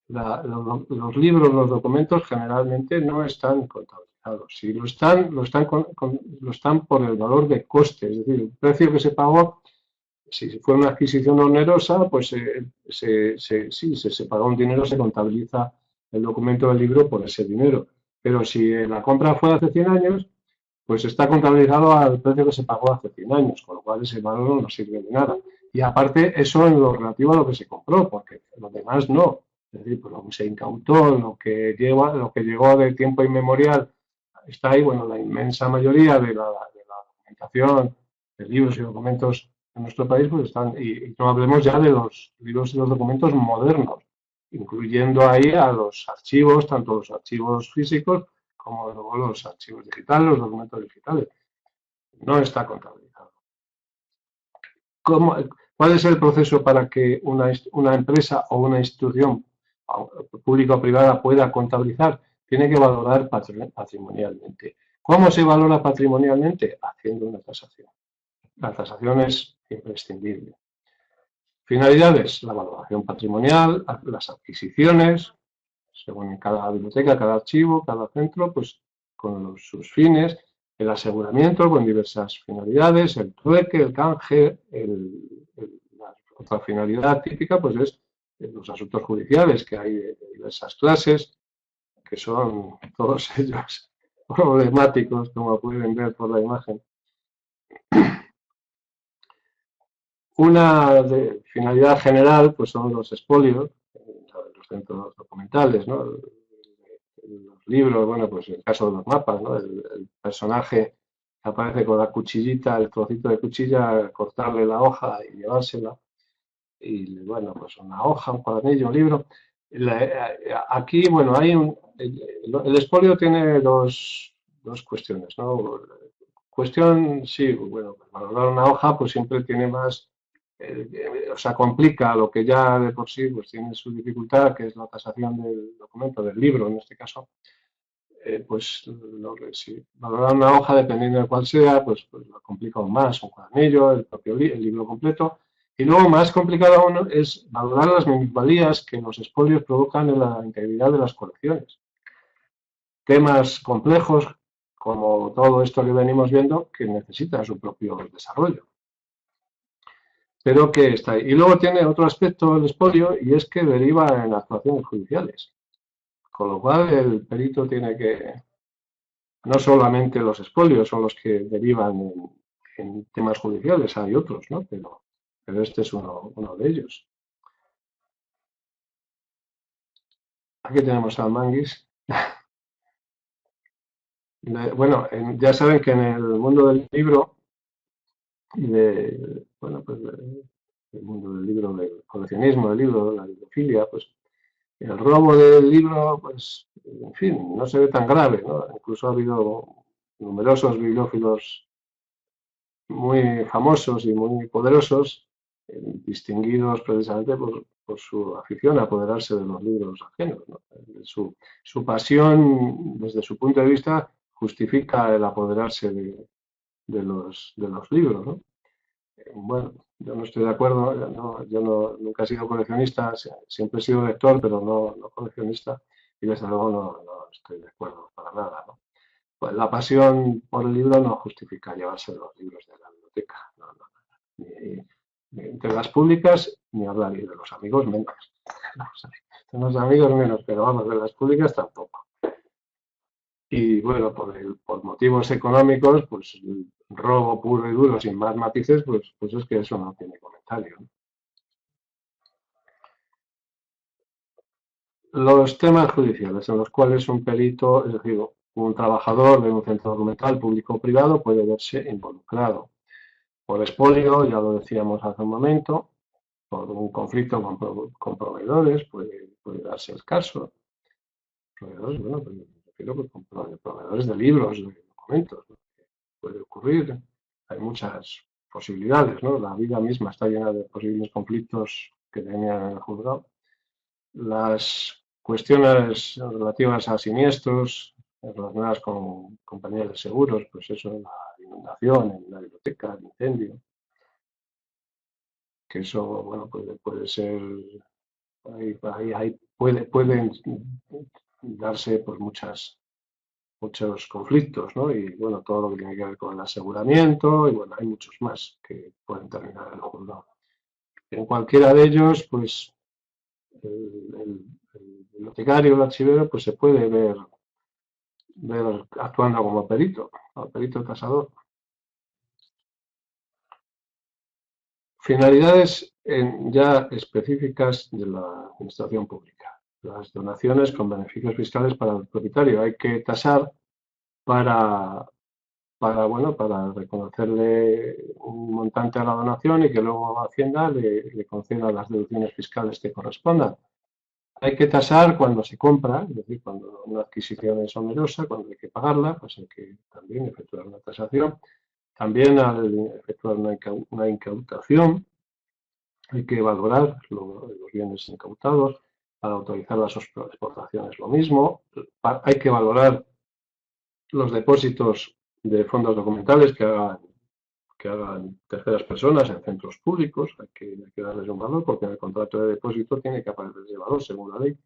los libros, los documentos generalmente no están contabilizados. contabilizados. Si lo están por el valor de coste, es decir, el precio que se pagó. Si fue una adquisición onerosa, pues sí, se paga un dinero, se contabiliza el documento del libro por ese dinero. Pero si la compra fue hace 100 años, pues está contabilizado al precio que se pagó hace 100 años, con lo cual ese valor no nos sirve de nada. Y aparte, eso en lo relativo a lo que se compró, porque lo demás no. Es decir, pues lo que se incautó, lo que llegó de tiempo inmemorial, está ahí. Bueno, la inmensa mayoría de la documentación, de libros y documentos en nuestro país, pues están, y no hablemos ya de los libros y los documentos modernos, incluyendo ahí a los archivos, tanto los archivos físicos como luego los archivos digitales, los documentos digitales. No está contabilizado. ¿Cómo, ¿Cuál es el proceso para que una empresa o una institución pública o privada pueda contabilizar? Tiene que valorar patrimonialmente. ¿Cómo se valora patrimonialmente? Haciendo una tasación. La tasación es imprescindible. Finalidades, la valoración patrimonial, las adquisiciones, según cada biblioteca, cada archivo, cada centro, pues con sus fines, el aseguramiento con diversas finalidades, el trueque, el canje, la otra finalidad típica pues es los asuntos judiciales, que hay de diversas clases, que son todos ellos problemáticos, como pueden ver por la imagen. Una finalidad general pues son los expolios, los centros documentales, ¿no? Los libros, bueno, pues en el caso de los mapas, ¿no? El personaje que aparece con la cuchillita, el trocito de cuchilla, cortarle la hoja y llevársela. Y bueno, pues una hoja, un cuadernillo, un libro. Aquí, bueno, el expolio tiene dos cuestiones, ¿no? Cuestión, sí, bueno, pues valorar una hoja pues siempre tiene más, o sea, complica lo que ya de por sí pues tiene su dificultad, que es la tasación del documento, del libro en este caso. Pues si valorar una hoja, dependiendo de cuál sea, pues lo complica aún más, un cuadernillo, el propio el libro completo. Y luego, más complicado aún, es valorar las minusvalías que los expolios provocan en la integridad de las colecciones. Temas complejos, como todo esto que venimos viendo, que necesitan su propio desarrollo, pero que está ahí. Y luego tiene otro aspecto el expolio, y es que deriva en actuaciones judiciales, con lo cual el perito tiene que, no solamente los expolios son los que derivan en temas judiciales, hay otros, ¿no? Pero este es uno de ellos. Aquí tenemos al Manguis. Bueno, ya saben que en el mundo del libro y bueno, pues el mundo del libro, del coleccionismo del libro, la bibliofilia, pues el robo del libro, pues, en fin, no se ve tan grave, ¿no? Incluso ha habido numerosos bibliófilos muy famosos y muy poderosos, distinguidos precisamente por su afición a apoderarse de los libros ajenos, ¿no? Su pasión, desde su punto de vista, justifica el apoderarse de los libros, ¿no? Bueno, yo no estoy de acuerdo, nunca he sido coleccionista, siempre he sido lector, pero no coleccionista, y desde luego no estoy de acuerdo para nada, ¿no? Pues la pasión por el libro no justifica llevarse los libros de la biblioteca, no. Entre las públicas, ni hablar, y de los amigos menos. De los amigos menos, pero vamos, de las públicas tampoco. Y bueno, por motivos económicos, pues el robo puro y duro, sin más matices, pues es que eso no tiene comentario, ¿no? Los temas judiciales en los cuales un perito, es decir, un trabajador de un centro documental público o privado puede verse involucrado. Por expolio, ya lo decíamos hace un momento, por un conflicto con proveedores, puede darse el caso. Proveedores, bueno, pues me refiero con proveedores de libros, de documentos, ¿no? Puede ocurrir. Hay muchas posibilidades, ¿no? La vida misma está llena de posibles conflictos que tenían en el juzgado. Las cuestiones relativas a siniestros relacionadas con compañías de seguros, pues eso, la inundación en la biblioteca, el incendio, que eso, bueno, puede ser, pueden darse pues muchas muchos conflictos, ¿no? Y bueno, todo lo que tiene que ver con el aseguramiento, y bueno, hay muchos más que pueden terminar en el juzgado. En cualquiera de ellos, pues el bibliotecario, el archivero, pues se puede ver actuando como perito tasador. Finalidades ya específicas de la administración pública. Las donaciones con beneficios fiscales para el propietario. Hay que tasar bueno, para reconocerle un montante a la donación y que luego Hacienda le conceda las deducciones fiscales que correspondan. Hay que tasar cuando se compra, es decir, cuando una adquisición es onerosa, cuando hay que pagarla, pues hay que también efectuar una tasación. También al efectuar una incautación, hay que valorar los bienes incautados. Para autorizar las exportaciones lo mismo. Hay que valorar los depósitos de fondos documentales que hagan terceras personas en centros públicos. Hay que darles un valor porque en el contrato de depósito tiene que aparecer ese valor según la ley.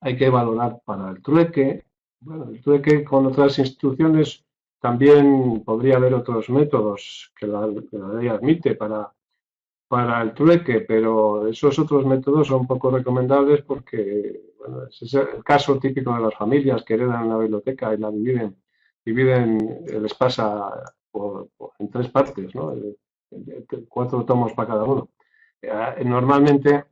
Hay que valorar para el trueque. Bueno, el trueque con otras instituciones también podría haber otros métodos que la ley admite para el trueque, pero esos otros métodos son poco recomendables porque, bueno, ese es el caso típico de las familias que heredan una biblioteca y la les pasa en tres partes, ¿no? 4 tomos para cada uno. Normalmente,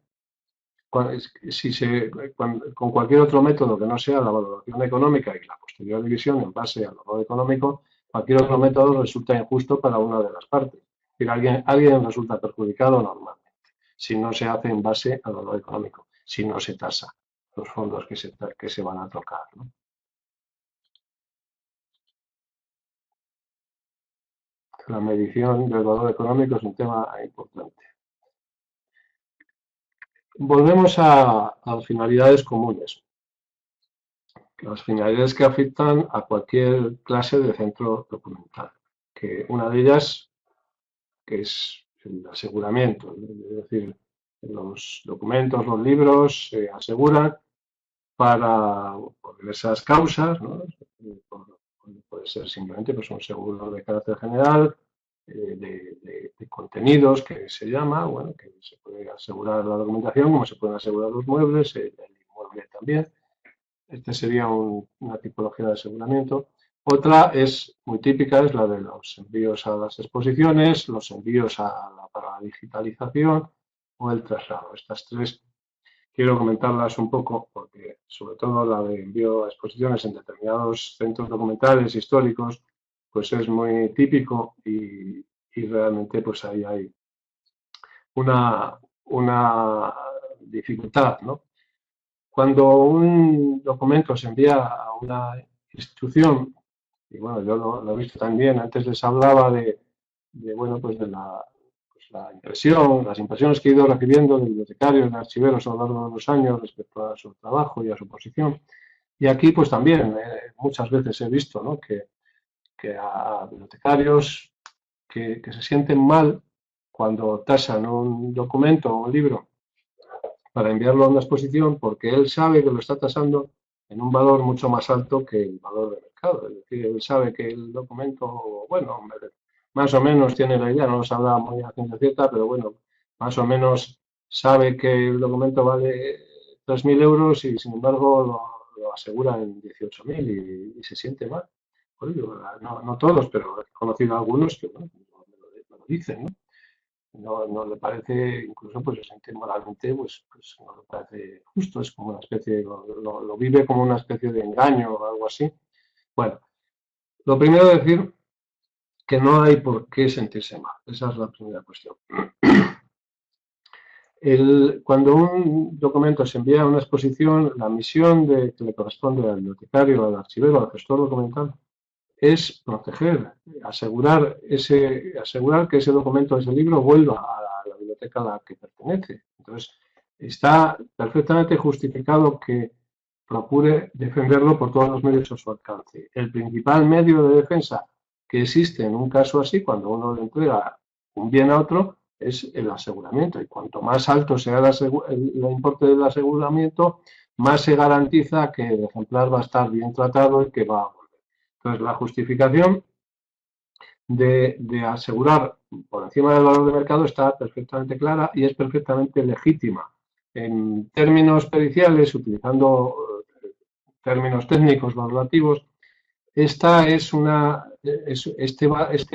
con cualquier otro método que no sea la valoración económica y la posterior división en base al valor económico, cualquier otro método resulta injusto para una de las partes. Es decir, alguien resulta perjudicado normalmente si no se hace en base al valor económico, si no se tasa los fondos que se van a tocar, ¿no? La medición del valor económico es un tema importante. Volvemos a las finalidades comunes. Las finalidades que afectan a cualquier clase de centro documental. Que una de ellas, que es el aseguramiento, es decir, los documentos, los libros se aseguran por diversas causas, ¿no? Puede ser simplemente pues, un seguro de carácter general, de contenidos que se llama, bueno, que se puede asegurar la documentación, como se pueden asegurar los muebles, el inmueble también. Este sería una tipología de aseguramiento. Otra es muy típica, es la de los envíos a las exposiciones, los envíos para la digitalización o el traslado. Estas tres quiero comentarlas un poco porque sobre todo la de envío a exposiciones en determinados centros documentales históricos pues es muy típico y realmente pues ahí hay una dificultad, ¿no? Cuando un documento se envía a una institución, y bueno, yo lo he visto también, antes les hablaba bueno, pues de la impresión, las impresiones que he ido recibiendo de bibliotecarios, de archiveros a lo largo de los años respecto a su trabajo y a su posición. Y aquí, pues también, muchas veces he visto, ¿no? que a bibliotecarios que se sienten mal cuando tasan un documento o un libro para enviarlo a una exposición porque él sabe que lo está tasando en un valor mucho más alto que el valor de mercado. Es decir, él sabe que el documento, bueno, más o menos tiene la idea, no lo sabrá muy a ciencia cierta, pero bueno, más o menos sabe que el documento vale 3.000 euros y sin embargo lo asegura en 18.000 y se siente mal. Pues no todos, pero he conocido a algunos que bueno, me lo dicen, ¿no? No le parece, incluso pues se siente moralmente, pues no le parece justo, es como una especie, lo vive como una especie de engaño o algo así. Bueno, lo primero es decir que no hay por qué sentirse mal, esa es la primera cuestión. Cuando un documento se envía a una exposición, la misión que le corresponde al bibliotecario, al archivero, al gestor documental, es proteger, asegurar que ese documento, ese libro, vuelva a la biblioteca a la que pertenece. Entonces, está perfectamente justificado que procure defenderlo por todos los medios a su alcance. El principal medio de defensa que existe en un caso así, cuando uno le entrega un bien a otro, es el aseguramiento. Y cuanto más alto sea el importe del aseguramiento, más se garantiza que el ejemplar va a estar bien tratado y que va a volver. Entonces, la justificación de asegurar por encima del valor de mercado está perfectamente clara y es perfectamente legítima. En términos periciales, utilizando términos técnicos valorativos, este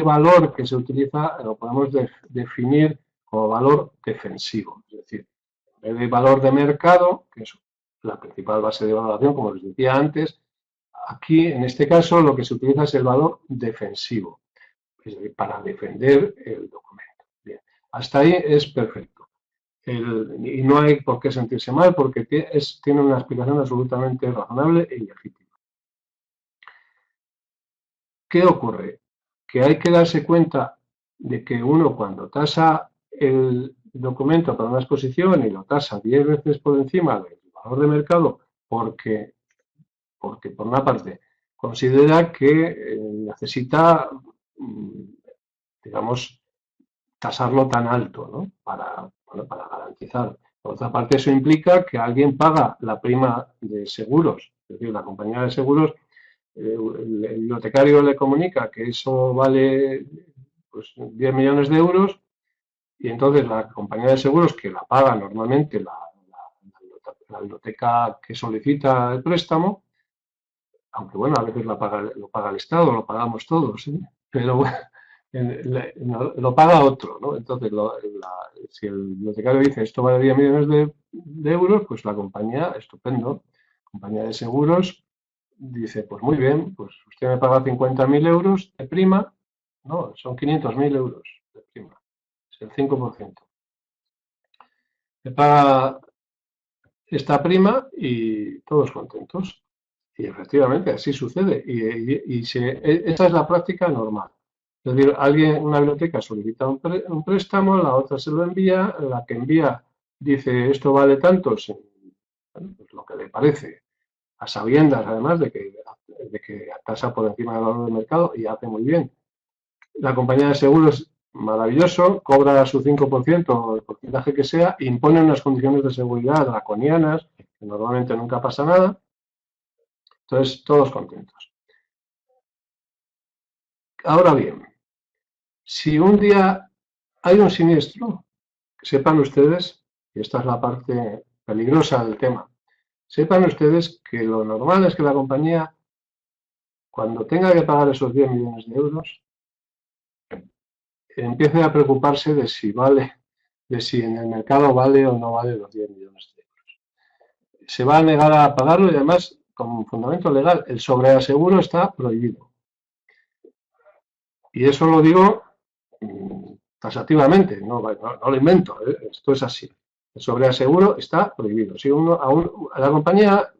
valor que se utiliza lo podemos definir como valor defensivo, es decir, en vez de valor de mercado, que es la principal base de valoración, como les decía antes, aquí en este caso lo que se utiliza es el valor defensivo, es decir, para defender el documento. Bien, hasta ahí es perfecto. Y no hay por qué sentirse mal porque tiene una explicación absolutamente razonable e legítima. ¿Qué ocurre? Que hay que darse cuenta de que uno cuando tasa el documento para una exposición y lo tasa 10 veces por encima del valor de mercado porque por una parte considera que necesita, digamos, tasarlo tan alto, ¿no? Para garantizar. Por otra parte, eso implica que alguien paga la prima de seguros, es decir, la compañía de seguros, el bibliotecario le comunica que eso vale pues, 10 millones de euros y entonces la compañía de seguros que la paga normalmente la biblioteca que solicita el préstamo, aunque bueno, a veces lo paga el Estado, lo pagamos todos, ¿eh? Pero bueno, lo paga otro, ¿no? Entonces, si el bibliotecario dice esto vale 10 millones de euros, pues la compañía, estupendo, compañía de seguros, dice, pues muy bien, pues usted me paga 50.000 euros de prima, no, son 500.000 euros de prima, es el 5%. Me paga esta prima y todos contentos. Y efectivamente, así sucede. Esa es la práctica normal. Es decir, una biblioteca solicita un préstamo, la otra se lo envía, la que envía dice esto vale tanto, bueno, pues lo que le parece, a sabiendas además de que tasa por encima del valor del mercado y hace muy bien. La compañía de seguros, maravilloso, cobra su 5% o el porcentaje que sea, impone unas condiciones de seguridad draconianas, que normalmente nunca pasa nada. Entonces, todos contentos. Ahora bien, si un día hay un siniestro, sepan ustedes, y esta es la parte peligrosa del tema, sepan ustedes que lo normal es que la compañía, cuando tenga que pagar esos 10 millones de euros, empiece a preocuparse de si en el mercado vale o no vale los 10 millones de euros. Se va a negar a pagarlo y además, como fundamento legal, el sobreaseguro está prohibido. Y eso lo digo taxativamente, no lo invento, esto es así. El sobreaseguro está prohibido. Si la compañía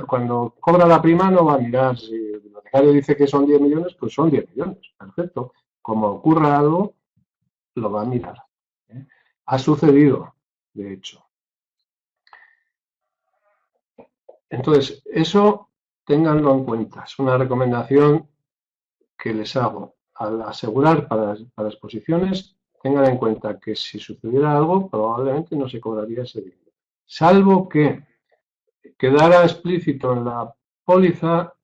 cuando cobra la prima no va a mirar si el bibliotecario dice que son 10 millones, pues son 10 millones, perfecto. Como ocurra algo, lo va a mirar. ¿Eh? Ha sucedido, de hecho. Entonces, eso ténganlo en cuenta. Es una recomendación que les hago. Al asegurar para exposiciones, tengan en cuenta que si sucediera algo, probablemente no se cobraría ese dinero. Salvo que quedara explícito en la póliza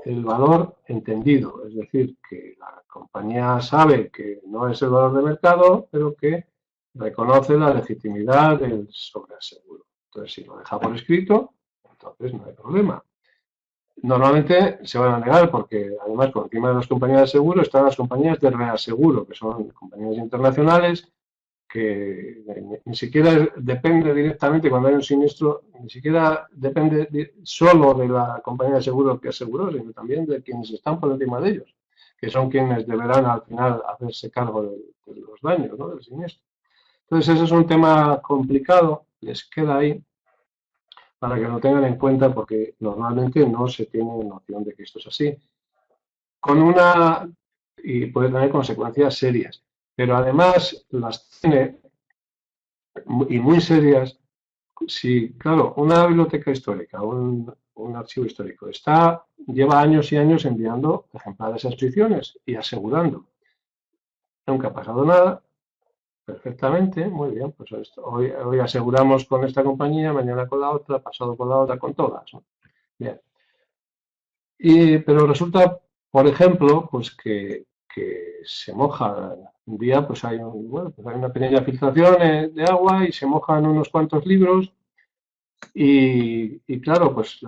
el valor entendido, es decir, que la compañía sabe que no es el valor de mercado, pero que reconoce la legitimidad del sobreaseguro. Entonces, si lo deja por escrito, entonces no hay problema. Normalmente se van a negar porque además por encima de las compañías de seguro están las compañías de reaseguro, que son compañías internacionales que ni siquiera depende directamente cuando hay un siniestro, ni siquiera depende solo de la compañía de seguro que aseguró, sino también de quienes están por encima de ellos, que son quienes deberán al final hacerse cargo de los daños, ¿no? Del siniestro. Entonces ese es un tema complicado, les queda ahí para que lo tengan en cuenta porque normalmente no se tiene noción de que esto es así. Y puede tener consecuencias serias, pero además las tiene y muy serias si, claro, una biblioteca histórica, un archivo histórico, lleva años y años enviando ejemplares a exposiciones y asegurando. Nunca ha pasado nada, perfectamente, muy bien, pues hoy aseguramos con esta compañía, mañana con la otra, pasado con la otra, con todas. ¿No? Bien. Pero resulta por ejemplo, pues que se moja un día, pues hay, bueno, pues hay una pequeña filtración de agua y se mojan unos cuantos libros y claro, pues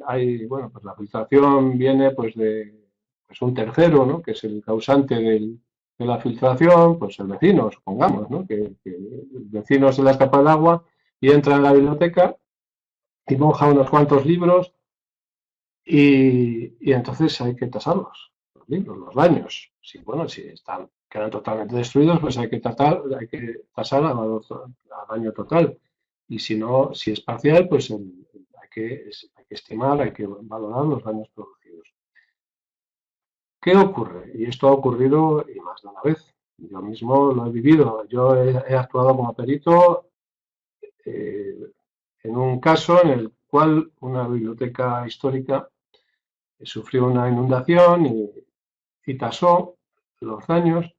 hay, bueno, pues la filtración viene pues de pues un tercero, ¿no? Que es el causante de la filtración, pues el vecino, supongamos, ¿no? Que el vecino se le escapa el agua y entra en la biblioteca y moja unos cuantos libros y entonces hay que tasarlos, los libros, los daños. Si, bueno, si están, quedan totalmente destruidos, pues hay que tasar a daño total. Y si no, si es parcial, pues hay que estimar, hay que valorar los daños producidos. ¿Qué ocurre? Y esto ha ocurrido y más de una vez. Yo mismo lo he vivido. Yo he actuado como perito eh, en un caso en el cual una biblioteca histórica sufrió una inundación y tasó los daños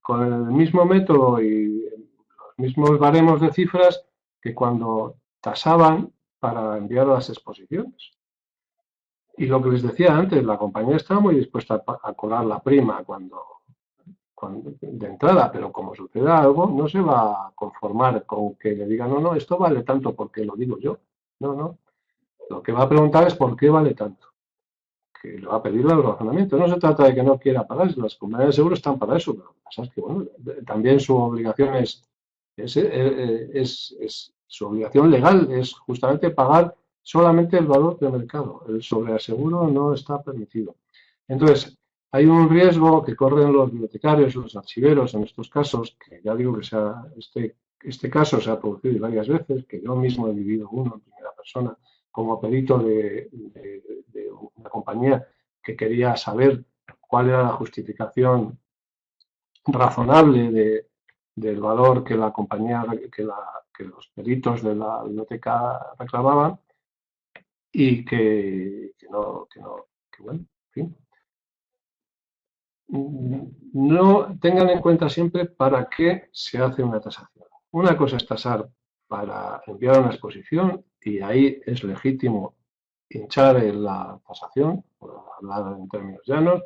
con el mismo método y los mismos baremos de cifras que cuando tasaban para enviar a las exposiciones. Y lo que les decía antes, la compañía estaba muy dispuesta a colar la prima de entrada, pero como suceda algo, no se va a conformar con que le digan, no, no, esto vale tanto porque lo digo yo. No, no. Lo que va a preguntar es por qué vale tanto. Que le va a pedir el razonamiento. No se trata de que no quiera pagar, las compañías de seguro están para eso, pero lo que pasa es que, bueno, también su obligación su obligación legal es justamente pagar solamente el valor de mercado. El sobreaseguro no está permitido. Entonces, hay un riesgo que corren los bibliotecarios, los archiveros en estos casos, que ya digo que este caso se ha producido varias veces, que yo mismo he vivido uno en primera persona como perito de una compañía que quería saber cuál era la justificación razonable del valor que la compañía, que los peritos de la biblioteca reclamaban y bueno, en fin. No tengan en cuenta siempre para qué se hace una tasación. Una cosa es tasar para enviar una exposición y ahí es legítimo hinchar en la tasación, por hablar en términos llanos,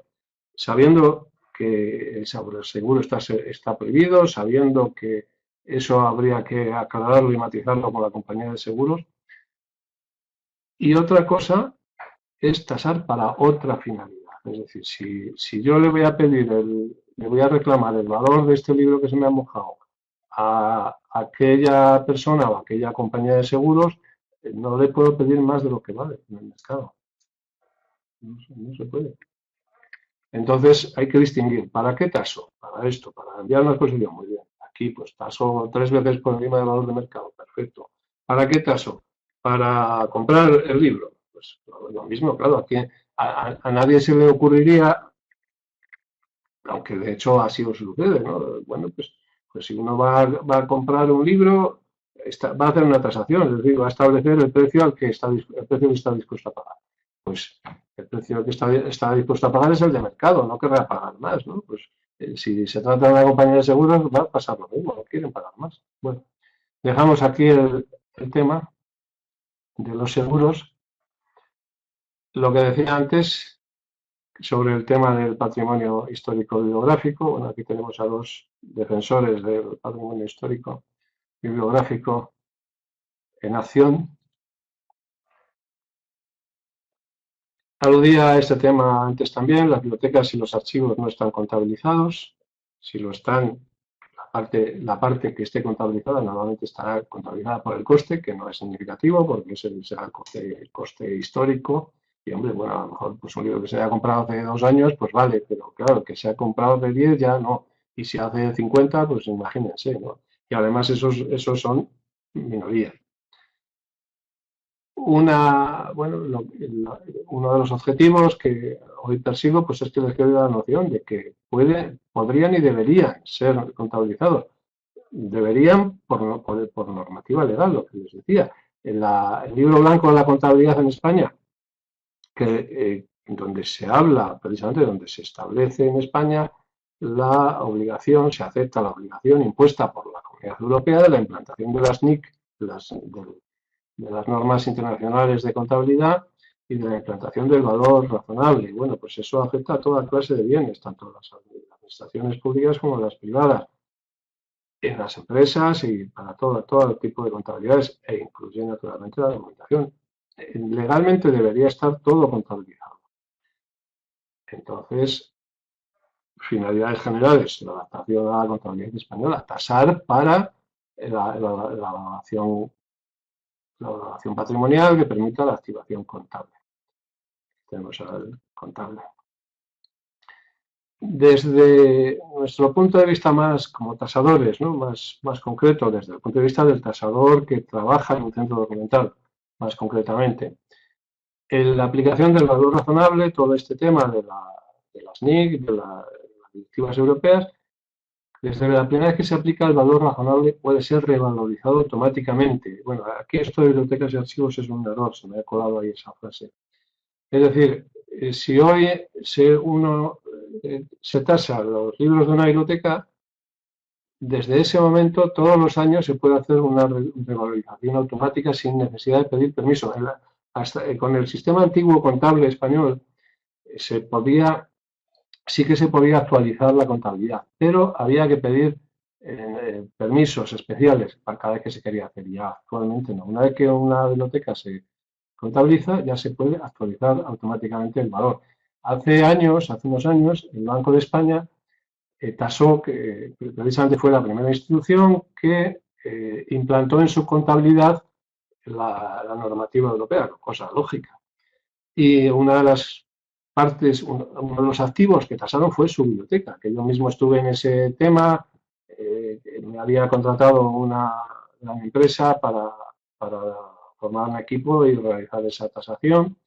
sabiendo que el seguro está prohibido, sabiendo que eso habría que aclararlo y matizarlo con la compañía de seguros. Y otra cosa es tasar para otra finalidad. Es decir, si yo le voy a pedir, le voy a reclamar el valor de este libro que se me ha mojado a aquella persona o a aquella compañía de seguros, no le puedo pedir más de lo que vale en el mercado. No se puede. Entonces hay que distinguir, ¿para qué taso? Para esto, para enviar una exposición, muy bien. Aquí pues taso 3 veces por encima del valor de mercado, perfecto. ¿Para qué taso? Para comprar el libro. Pues lo mismo, claro, aquí a nadie se le ocurriría, aunque de hecho así os sucede, ¿no? Bueno, pues si uno va a comprar un libro, va a hacer una tasación, es decir, va a establecer el precio el precio que está dispuesto a pagar. Pues el precio que está dispuesto a pagar es el de mercado, no querrá pagar más, ¿no? Pues si se trata de una compañía de seguros, va a pasar lo mismo, no quieren pagar más. Bueno, dejamos aquí el tema de los seguros. Lo que decía antes sobre el tema del patrimonio histórico bibliográfico, bueno, aquí tenemos a dos defensores del patrimonio histórico bibliográfico en acción. Aludía a este tema antes también, las bibliotecas y los archivos no están contabilizados. Si lo están, la parte que esté contabilizada normalmente estará contabilizada por el coste, que no es significativo porque ese será el coste histórico. Y hombre, bueno, a lo mejor pues un libro que se haya comprado hace 2 años, pues vale, pero claro, que se ha comprado hace 10 ya no. Y si hace 50, pues imagínense, ¿no? Y además esos son minorías. Uno de los objetivos que hoy persigo pues es que les quede la noción de que podrían y deberían ser contabilizados. Deberían por normativa legal, lo que les decía. El libro blanco de la contabilidad en España, donde se habla, precisamente donde se establece en España se acepta la obligación impuesta por la Comunidad Europea de la implantación de las NIC, de las normas internacionales de contabilidad y de la implantación del valor razonable. Bueno, pues eso afecta a toda clase de bienes, tanto las administraciones públicas como las privadas, en las empresas y para todo tipo de contabilidades, e incluye naturalmente la documentación. Legalmente debería estar todo contabilizado. Entonces, finalidades generales, la adaptación a la contabilidad española, tasar para la valoración patrimonial que permita la activación contable. Tenemos al contable. Desde nuestro punto de vista más como tasadores, ¿no? más concreto, desde el punto de vista del tasador que trabaja en un centro documental, más concretamente, en la aplicación del valor razonable, todo este tema de las NIC, de las directivas europeas, desde la primera vez que se aplica el valor razonable puede ser revalorizado automáticamente. Bueno, aquí esto de bibliotecas y archivos es un error, se me ha colado ahí esa frase. Es decir, si hoy se tasa los libros de una biblioteca, desde ese momento todos los años se puede hacer una revalorización automática sin necesidad de pedir permiso. Con el sistema antiguo contable español sí que se podía actualizar la contabilidad, pero había que pedir permisos especiales para cada vez que se quería hacer. Ya actualmente no. Una vez que una biblioteca se contabiliza, ya se puede actualizar automáticamente el valor. Hace unos años, el Banco de España tasó, que precisamente fue la primera institución que implantó en su contabilidad la normativa europea, cosa lógica. Y una de las uno de los activos que tasaron fue su biblioteca, que yo mismo estuve en ese tema, me había contratado una gran empresa para formar un equipo y realizar esa tasación.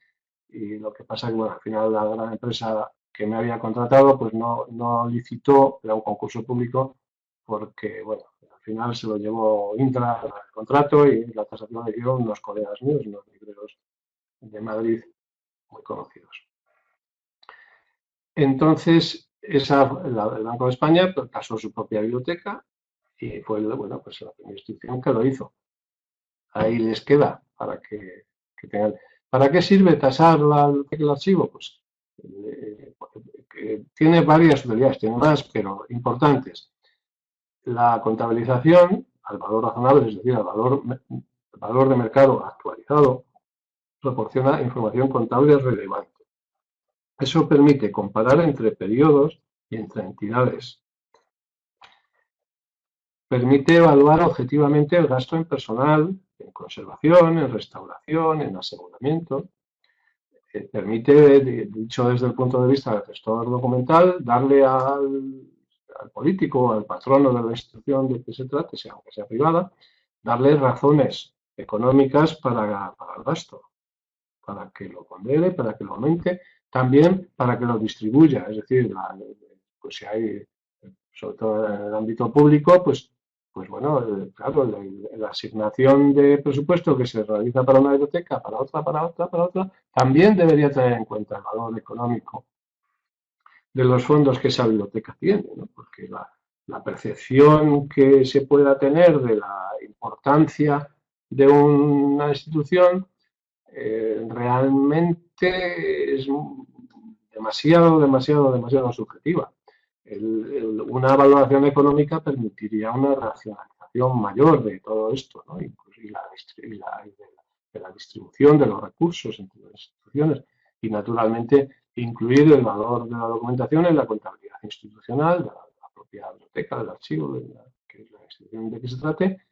Y lo que pasa es que, bueno, al final la gran empresa que me había contratado pues no licitó, era un concurso público, porque, bueno, al final se lo llevó Intra el contrato y la tasación la hicieron unos colegas míos, unos libreros de Madrid muy conocidos. Entonces, el Banco de España tasó su propia biblioteca y fue, bueno, pues la primera institución que lo hizo. Ahí les queda para que tengan. ¿Para qué sirve tasar el archivo? Pues tiene varias utilidades, tiene más, pero importantes. La contabilización al valor razonable, es decir, al valor de mercado actualizado, proporciona información contable relevante. Eso permite comparar entre periodos y entre entidades. Permite evaluar objetivamente el gasto en personal, en conservación, en restauración, en aseguramiento. Permite, dicho desde el punto de vista del gestor documental, darle al político, al patrono de la institución de que se trate, aunque sea privada, darle razones económicas para el gasto, para que lo pondere, para que lo aumente, también para que lo distribuya. Es decir, pues si hay, sobre todo en el ámbito público, pues bueno, claro, la asignación de presupuesto que se realiza para una biblioteca, para otra, también debería tener en cuenta el valor económico de los fondos que esa biblioteca tiene, ¿no? Porque la percepción que se pueda tener de la importancia de una institución realmente es demasiado subjetiva. Una valoración económica permitiría una racionalización mayor de todo esto, ¿no? Incluso de la distribución de los recursos entre las instituciones y, naturalmente, incluir el valor de la documentación en la contabilidad institucional, de la propia biblioteca, del archivo, que es la institución de que se trate,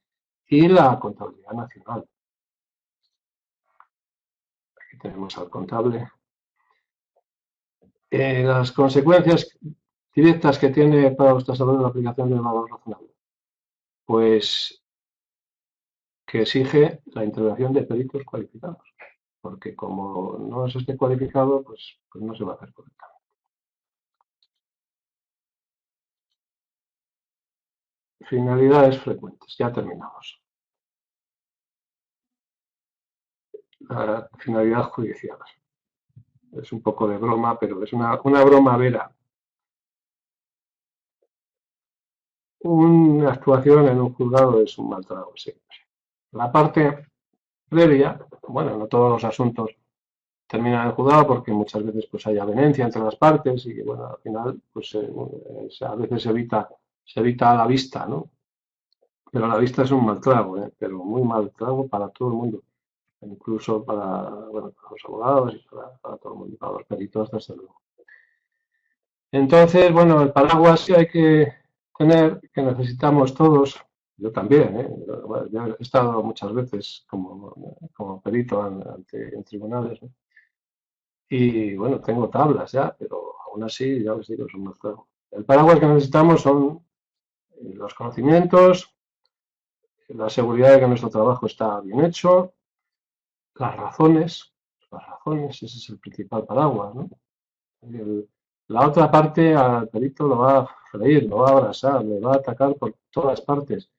y la contabilidad nacional. Aquí tenemos al contable. Las consecuencias directas que tiene para los tasadores la aplicación del valor razonable, pues que exige la intervención de peritos cualificados, porque como no se esté cualificado, pues no se va a hacer correctamente. Finalidades frecuentes, ya terminamos. La finalidad judicial. Es un poco de broma, pero es una broma vera. Una actuación en un juzgado es un mal trago siempre. La parte previa, bueno, no todos los asuntos termina en el juzgado porque muchas veces pues hay avenencia entre las partes y bueno, al final pues a veces se evita a la vista, ¿no? Pero la vista es un mal trago, ¿eh? Pero muy mal trago para todo el mundo, incluso para, bueno, para los abogados y para todo el mundo, para los peritos, desde luego. Entonces, bueno, el paraguas sí hay que tener, que necesitamos todos, yo también, ¿eh? Bueno, yo he estado muchas veces como perito en tribunales, ¿no? Y bueno, tengo tablas ya, pero aún así, ya les digo, es un mal trago. El paraguas que necesitamos son los conocimientos, la seguridad de que nuestro trabajo está bien hecho, las razones, ese es el principal paraguas, ¿no? El- la otra parte al perito lo va a freír, lo va a abrasar, le va a atacar por todas partes.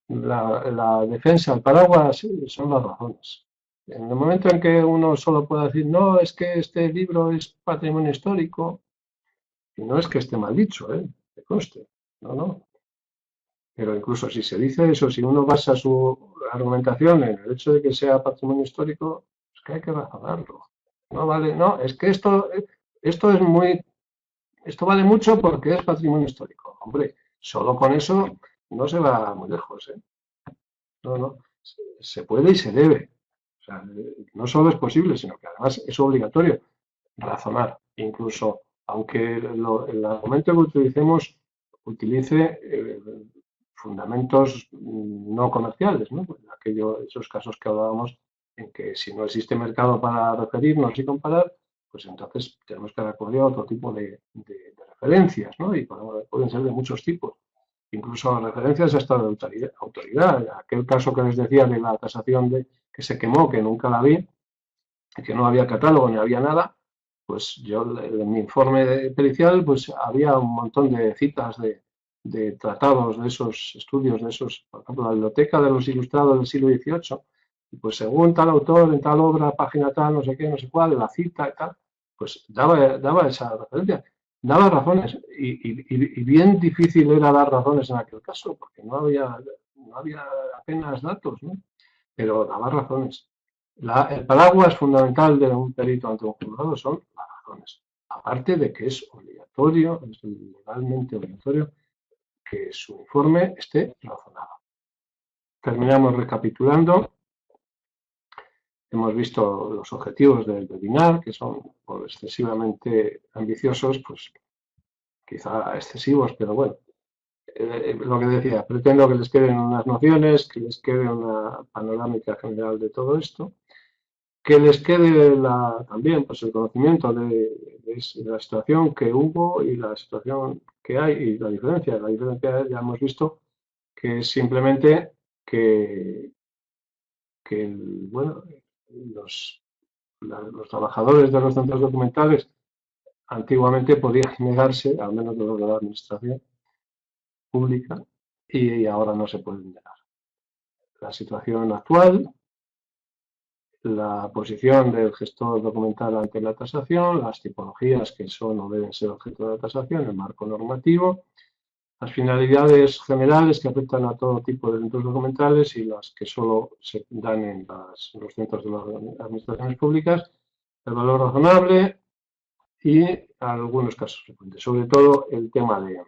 La defensa, el paraguas, sí, son las razones. En el momento en que uno solo pueda decir, no, es que este libro es patrimonio histórico, y no es que esté mal dicho, ¿eh? Que conste, no, no. Pero incluso si se dice eso, si uno basa su argumentación en el hecho de que sea patrimonio histórico, es que hay que razonarlo. No vale, no, es que esto es muy, esto vale mucho porque es patrimonio histórico. Hombre, solo con eso no se va muy lejos, ¿eh? No, no, se puede y se debe. O sea, no solo es posible, sino que además es obligatorio razonar, incluso aunque el argumento que utilicemos utilice fundamentos no comerciales, ¿no? Pues esos casos que hablábamos en que si no existe mercado para referirnos y comparar, pues entonces tenemos que recurrir a otro tipo de referencias, ¿no? Y pueden ser de muchos tipos, incluso referencias hasta de autoridad. Aquel caso que les decía de la tasación que se quemó, que nunca la vi, que no había catálogo ni había nada, pues yo en mi informe pericial pues había un montón de citas de tratados de esos estudios, de esos, por ejemplo, la biblioteca de los ilustrados del siglo XVIII, y pues según tal autor, en tal obra, página tal, no sé qué, no sé cuál, la cita y tal, pues daba esa referencia, daba razones, y bien difícil era dar razones en aquel caso, porque no había apenas datos, ¿no? Pero daba razones. El paraguas fundamental de un perito ante un juzgado son las razones. Aparte de que es obligatorio, es legalmente obligatorio, que su informe esté razonado. Terminamos recapitulando. Hemos visto los objetivos del webinar, que son por excesivamente ambiciosos, pues quizá excesivos, pero bueno, lo que decía, pretendo que les queden unas nociones, que les quede una panorámica general de todo esto, que les quede también pues, el conocimiento de la situación que hubo y la situación que hay y la diferencia. La diferencia ya hemos visto que es simplemente que, bueno, los trabajadores de los centros documentales antiguamente podían negarse, al menos de los de la administración pública, y ahora no se pueden negar. La situación actual, la posición del gestor documental ante la tasación, las tipologías que son o deben ser objeto de la tasación, el marco normativo, las finalidades generales que afectan a todo tipo de centros documentales y las que solo se dan en los centros de las administraciones públicas, el valor razonable y algunos casos frecuentes. Sobre todo el tema de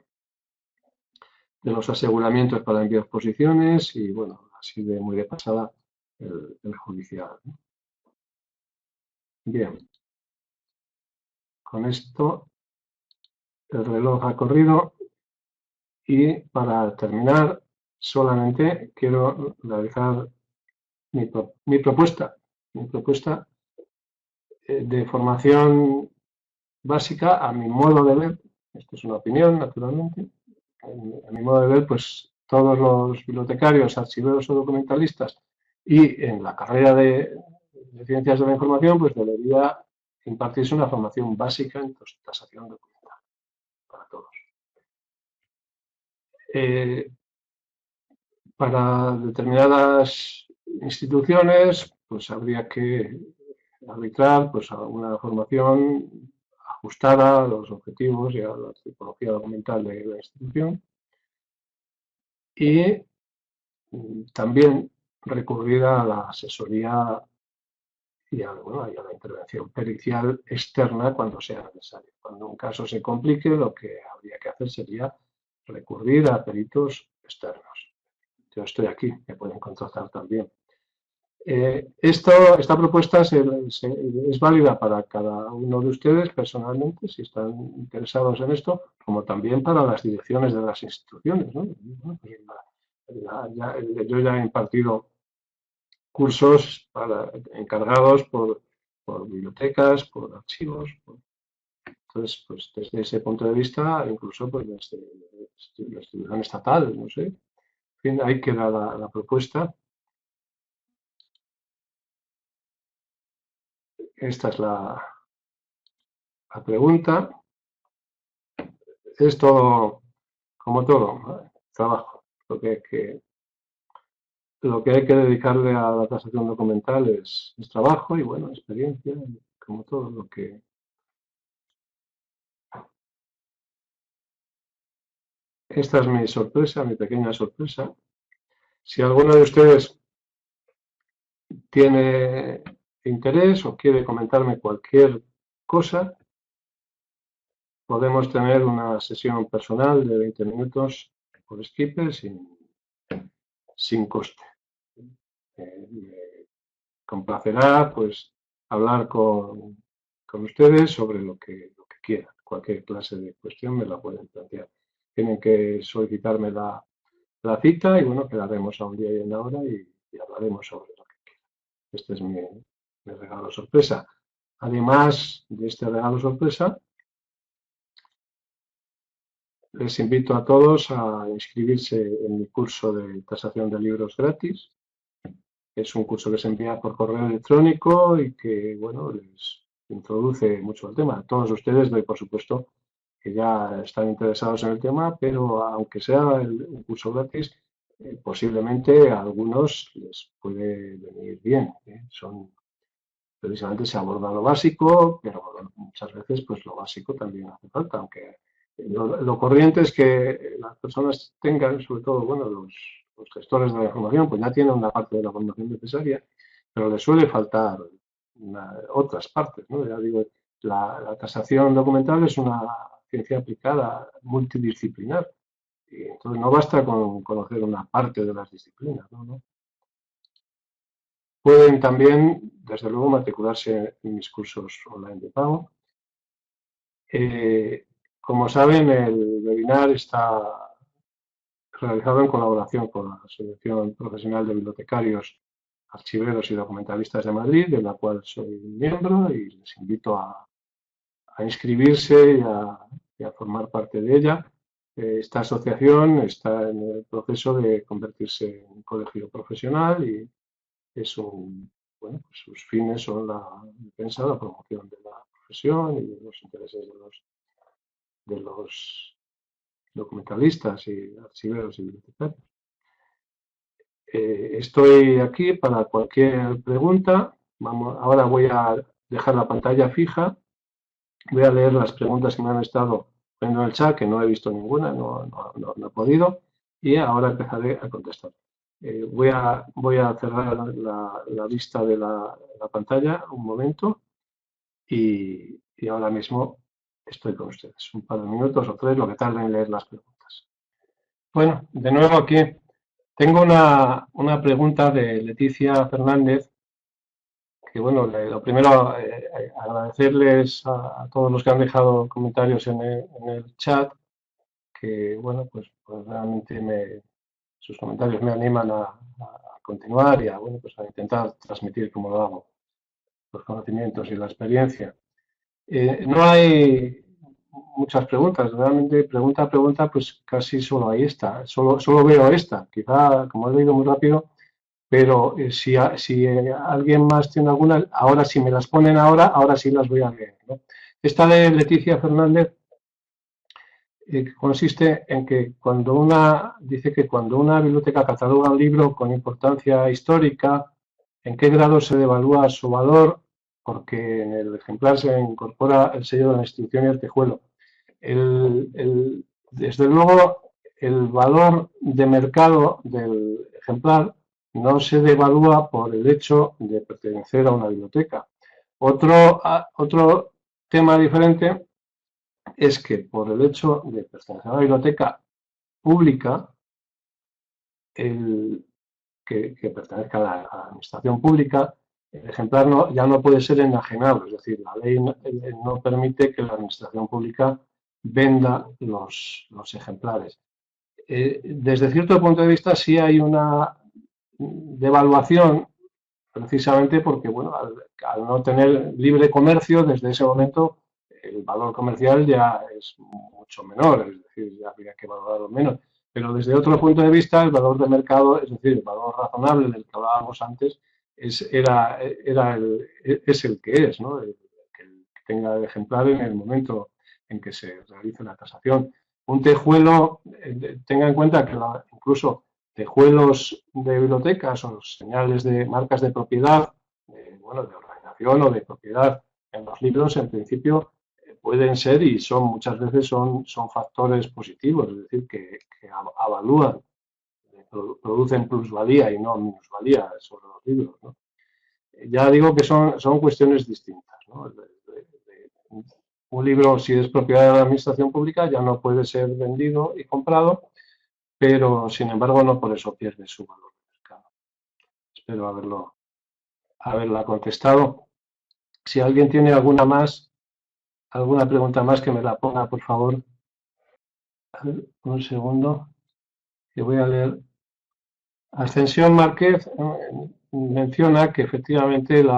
los aseguramientos para enviar posiciones y, bueno, así de muy de pasada, el judicial, ¿no? Bien, con esto el reloj ha corrido y para terminar solamente quiero realizar mi propuesta, de formación básica a mi modo de ver. Esto es una opinión, naturalmente. A mi modo de ver, pues todos los bibliotecarios, archiveros o documentalistas y en la carrera de ciencias de la información, pues debería impartirse una formación básica en tasación documental para todos. Eh, para determinadas instituciones, pues habría que arbitrar pues, una formación ajustada a los objetivos y a la tipología documental de la institución y también recurrir a la asesoría y bueno, a la intervención pericial externa cuando sea necesario. Cuando un caso se complique, lo que habría que hacer sería recurrir a peritos externos. Yo estoy aquí, me pueden contratar también. Esta propuesta es válida para cada uno de ustedes personalmente, si están interesados en esto, como también para las direcciones de las instituciones, ¿no? Pues yo ya he impartido cursos encargados por bibliotecas, por archivos. Entonces, pues desde ese punto de vista, incluso pues desde la institución estatal, no sé. En fin, ahí queda la propuesta. Esta es la pregunta. Esto, como todo, ¿no? Trabajo. Lo que hay que dedicarle a la tasación documental es trabajo y, bueno, experiencia, como todo lo que... Esta es mi sorpresa, mi pequeña sorpresa. Si alguno de ustedes tiene interés o quiere comentarme cualquier cosa, podemos tener una sesión personal de 20 minutos por Skype sin coste. Me complacerá pues hablar con ustedes sobre lo que quieran. Cualquier clase de cuestión me la pueden plantear. Tienen que solicitarme la cita y, bueno, quedaremos a un día y una hora y hablaremos sobre lo que quieran. Este es mi regalo sorpresa. Además de este regalo sorpresa, les invito a todos a inscribirse en mi curso de tasación de libros gratis. Es un curso que se envía por correo electrónico y que, bueno, les introduce mucho el tema. A todos ustedes doy, por supuesto, que ya están interesados en el tema, pero aunque sea un curso gratis, posiblemente a algunos les puede venir bien. Precisamente se aborda lo básico, pero muchas veces pues lo básico también hace falta, aunque lo corriente es que las personas tengan, sobre todo, bueno, los gestores de la información, pues ya tienen una parte de la formación necesaria, pero les suele faltar otras partes, ¿no? Ya digo, la tasación documental es una ciencia aplicada multidisciplinar, y entonces no basta con conocer una parte de las disciplinas, ¿no? Pueden también, desde luego, matricularse en mis cursos online de pago. Como saben, el webinar está realizado en colaboración con la Asociación Profesional de Bibliotecarios, Archiveros y Documentalistas de Madrid, de la cual soy miembro, y les invito a inscribirse y a formar parte de ella. Esta asociación está en el proceso de convertirse en un colegio profesional y bueno, pues sus fines son la defensa, la promoción de la profesión y de los intereses de los documentalistas y archiveros y bibliotecarios. Estoy aquí para cualquier pregunta. Ahora voy a dejar la pantalla fija. Voy a leer las preguntas que me han estado poniendo en el chat, que no he visto ninguna, no he podido, y ahora empezaré a contestar. Voy a cerrar la vista de la pantalla un momento y ahora mismo estoy con ustedes. Un par de minutos o tres, lo que tarde en leer las preguntas. Bueno, de nuevo aquí tengo una pregunta de Leticia Fernández, que, bueno, lo primero, agradecerles a todos los que han dejado comentarios en el chat, que, bueno, pues realmente sus comentarios me animan a continuar y bueno, pues a intentar transmitir, como lo hago, los conocimientos y la experiencia. No hay muchas preguntas, realmente pregunta a pregunta, pues casi solo hay esta, solo veo esta, quizá como he leído muy rápido, pero si alguien más tiene alguna, ahora si me las ponen ahora sí las voy a leer, ¿no? Esta de Leticia Fernández consiste en que dice que cuando una biblioteca cataloga un libro con importancia histórica, ¿en qué grado se devalúa su valor? Porque en el ejemplar se incorpora el sello de la institución y el tejuelo. Desde luego, el valor de mercado del ejemplar no se devalúa por el hecho de pertenecer a una biblioteca. Otro tema diferente es que por el hecho de pertenecer a una biblioteca pública, el que pertenezca a la administración pública, el ejemplar ya no puede ser enajenado, es decir, la ley no permite que la administración pública venda los ejemplares. Desde cierto punto de vista sí hay una devaluación, precisamente porque, bueno, al no tener libre comercio, desde ese momento el valor comercial ya es mucho menor, es decir, ya habría que valorarlo menos. Pero desde otro punto de vista, el valor de mercado, es decir, el valor razonable del que hablábamos antes, es el que es, ¿no? Que tenga el ejemplar en el momento en que se realice la tasación. Un tejuelo, tenga en cuenta que incluso tejuelos de bibliotecas o señales de marcas de propiedad, bueno, de organización o de propiedad en los libros, en principio pueden ser y muchas veces son factores positivos, es decir, que avalúan, producen plusvalía y no minusvalía sobre los libros, ¿no? Ya digo que son cuestiones distintas, ¿no? Un libro, si es propiedad de la administración pública, ya no puede ser vendido y comprado, pero sin embargo no por eso pierde su valor de mercado. Espero haberla contestado. Si alguien tiene alguna pregunta más, que me la ponga, por favor. A ver, un segundo, que voy a leer. Ascensión Márquez menciona que efectivamente el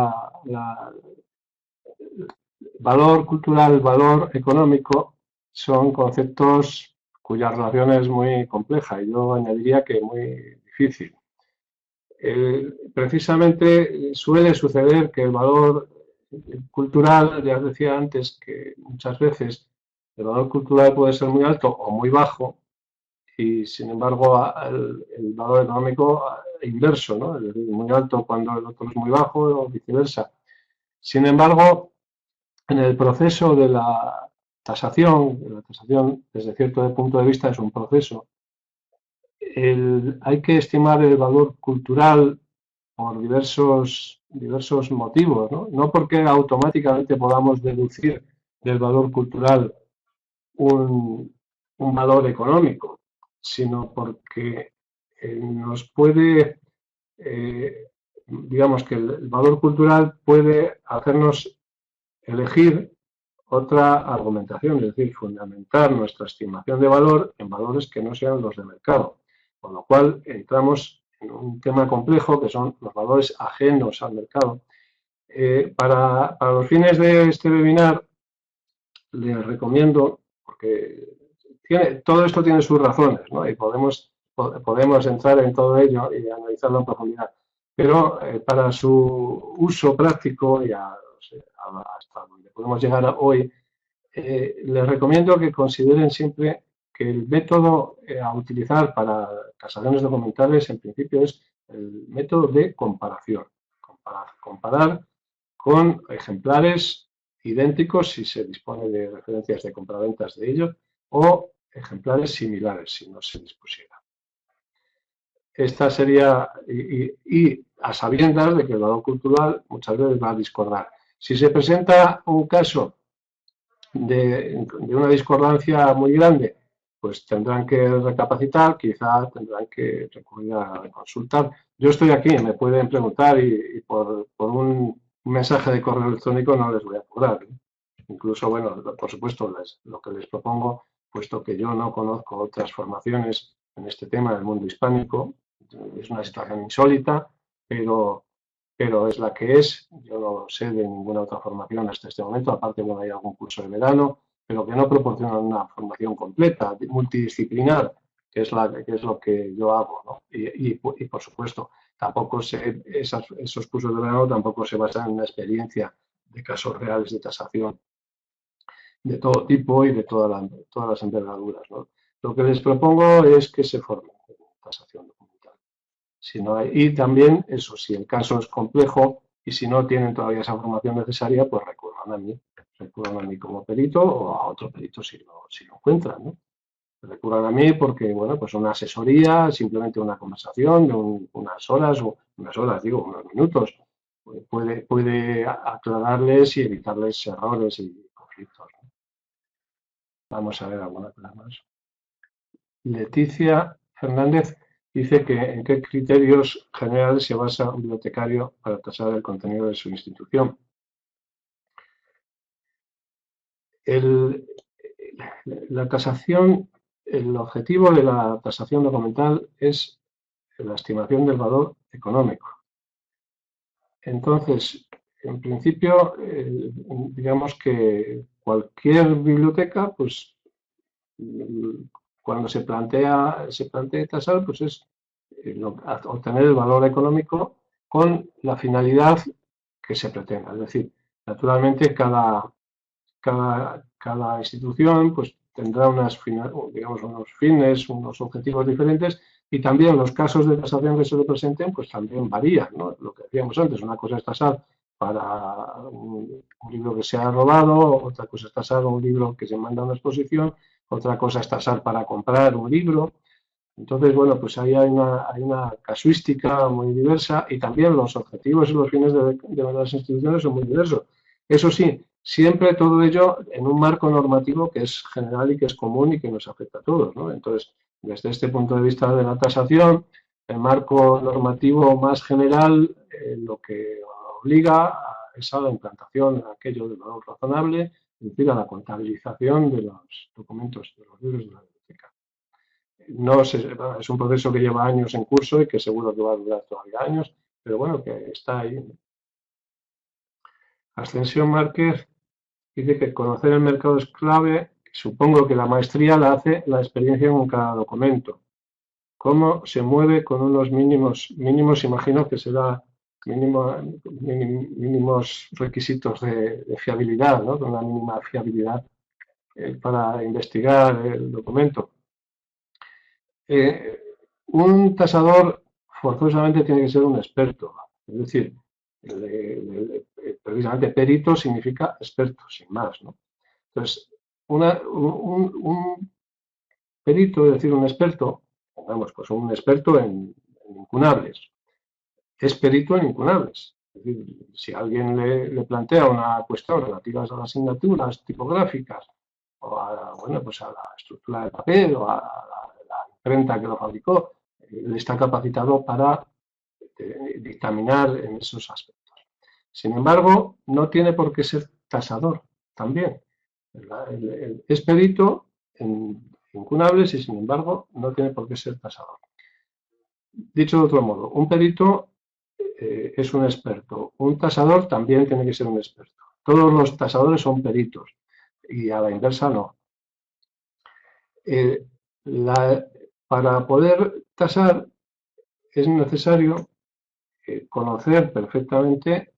valor cultural, el valor económico son conceptos cuya relación es muy compleja y yo añadiría que muy difícil. Precisamente suele suceder que el valor cultural, ya os decía antes, que muchas veces el valor cultural puede ser muy alto o muy bajo y sin embargo el valor económico inverso, ¿no? Es decir, muy alto cuando el otro es muy bajo o viceversa. Sin embargo, en el proceso de la tasación desde cierto punto de vista es un proceso, hay que estimar el valor cultural por diversos motivos, ¿no? No porque automáticamente podamos deducir del valor cultural un valor económico, sino porque nos puede, digamos que el valor cultural puede hacernos elegir otra argumentación, es decir, fundamentar nuestra estimación de valor en valores que no sean los de mercado, con lo cual entramos en un tema complejo que son los valores ajenos al mercado. Para los fines de este webinar les recomiendo, porque todo esto tiene sus razones, ¿no? Y podemos entrar en todo ello y analizarlo en profundidad, pero para su uso práctico y hasta donde podemos llegar hoy, les recomiendo que consideren siempre que el método a utilizar para tasaciones documentales en principio es el método de comparación. Comparar con ejemplares idénticos si se dispone de referencias de compraventas de ellos o ejemplares similares si no se dispusiera. Esta sería, y a sabiendas de que el valor cultural muchas veces va a discordar. Si se presenta un caso de una discordancia muy grande, pues tendrán que recapacitar, quizá tendrán que recurrir a consultar. Yo estoy aquí, me pueden preguntar y por un mensaje de correo electrónico no les voy a cobrar, ¿eh? Incluso, bueno, por supuesto, lo que les propongo, puesto que yo no conozco otras formaciones en este tema del mundo hispánico, es una situación insólita, pero es la que es. Yo no sé de ninguna otra formación hasta este momento, aparte, bueno, hay algún curso de verano, pero que no proporciona una formación completa, multidisciplinar, que es lo que yo hago, ¿no? Y por supuesto, tampoco esos cursos de verano tampoco se basan en una experiencia de casos reales de tasación de todo tipo y de todas las envergaduras, ¿no? Lo que les propongo es que se formen en tasación documental. Y también, eso, si el caso es complejo y si no tienen todavía esa formación necesaria, pues recurran a mí como perito o a otro perito si lo encuentran, ¿no? recurran a mí porque, bueno, pues una asesoría, simplemente una conversación de unas horas, o unas horas, digo, unos minutos, puede aclararles y evitarles errores y conflictos. Vamos a ver alguna cosa más. Leticia Fernández dice que en qué criterios generales se basa un bibliotecario para tasar el contenido de su institución. El, la tasación, el objetivo de la tasación documental es la estimación del valor económico. Entonces, en principio, digamos que cualquier biblioteca, pues cuando se plantea tasar, pues es obtener el valor económico con la finalidad que se pretenda. Es decir, naturalmente cada institución pues tendrá digamos, unos fines, unos objetivos diferentes y también los casos de tasación que se le presenten pues también varían, ¿no? Lo que decíamos antes, una cosa es tasar para un libro que se ha robado, otra cosa es tasar un libro que se manda a una exposición, otra cosa es tasar para comprar un libro. Entonces, bueno, pues ahí hay una casuística muy diversa y también los objetivos y los fines de las instituciones son muy diversos. Eso sí, siempre todo ello en un marco normativo que es general y que es común y que nos afecta a todos, ¿no? Entonces, desde este punto de vista de la tasación, el marco normativo más general lo que obliga es a la implantación de aquello de valor razonable, es decir, a la contabilización de los documentos de los libros de la biblioteca. No sé, es un proceso que lleva años en curso y que seguro que va a durar todavía años, pero bueno, que está ahí. Ascensión Márquez dice que conocer el mercado es clave. Supongo que la maestría la hace la experiencia con cada documento. ¿Cómo se mueve con unos mínimos imagino que será mínimos requisitos de fiabilidad, ¿no? Con una mínima fiabilidad para investigar el documento? Eh, un tasador forzosamente tiene que ser un experto, es decir, precisamente perito significa experto, sin más, ¿no? Entonces, un perito, es decir, un experto, pongamos, pues un experto en incunables, es perito en incunables. Es decir, si alguien le plantea una cuestión relativa a las asignaturas tipográficas o a, bueno, pues a la estructura de papel o a la imprenta que lo fabricó, él está capacitado para dictaminar en esos aspectos. Sin embargo, no tiene por qué ser tasador también. Es perito en incunables y, sin embargo, no tiene por qué ser tasador. Dicho de otro modo, un perito es un experto. Un tasador también tiene que ser un experto. Todos los tasadores son peritos y a la inversa no. Eh, la, para poder tasar es necesario conocer perfectamente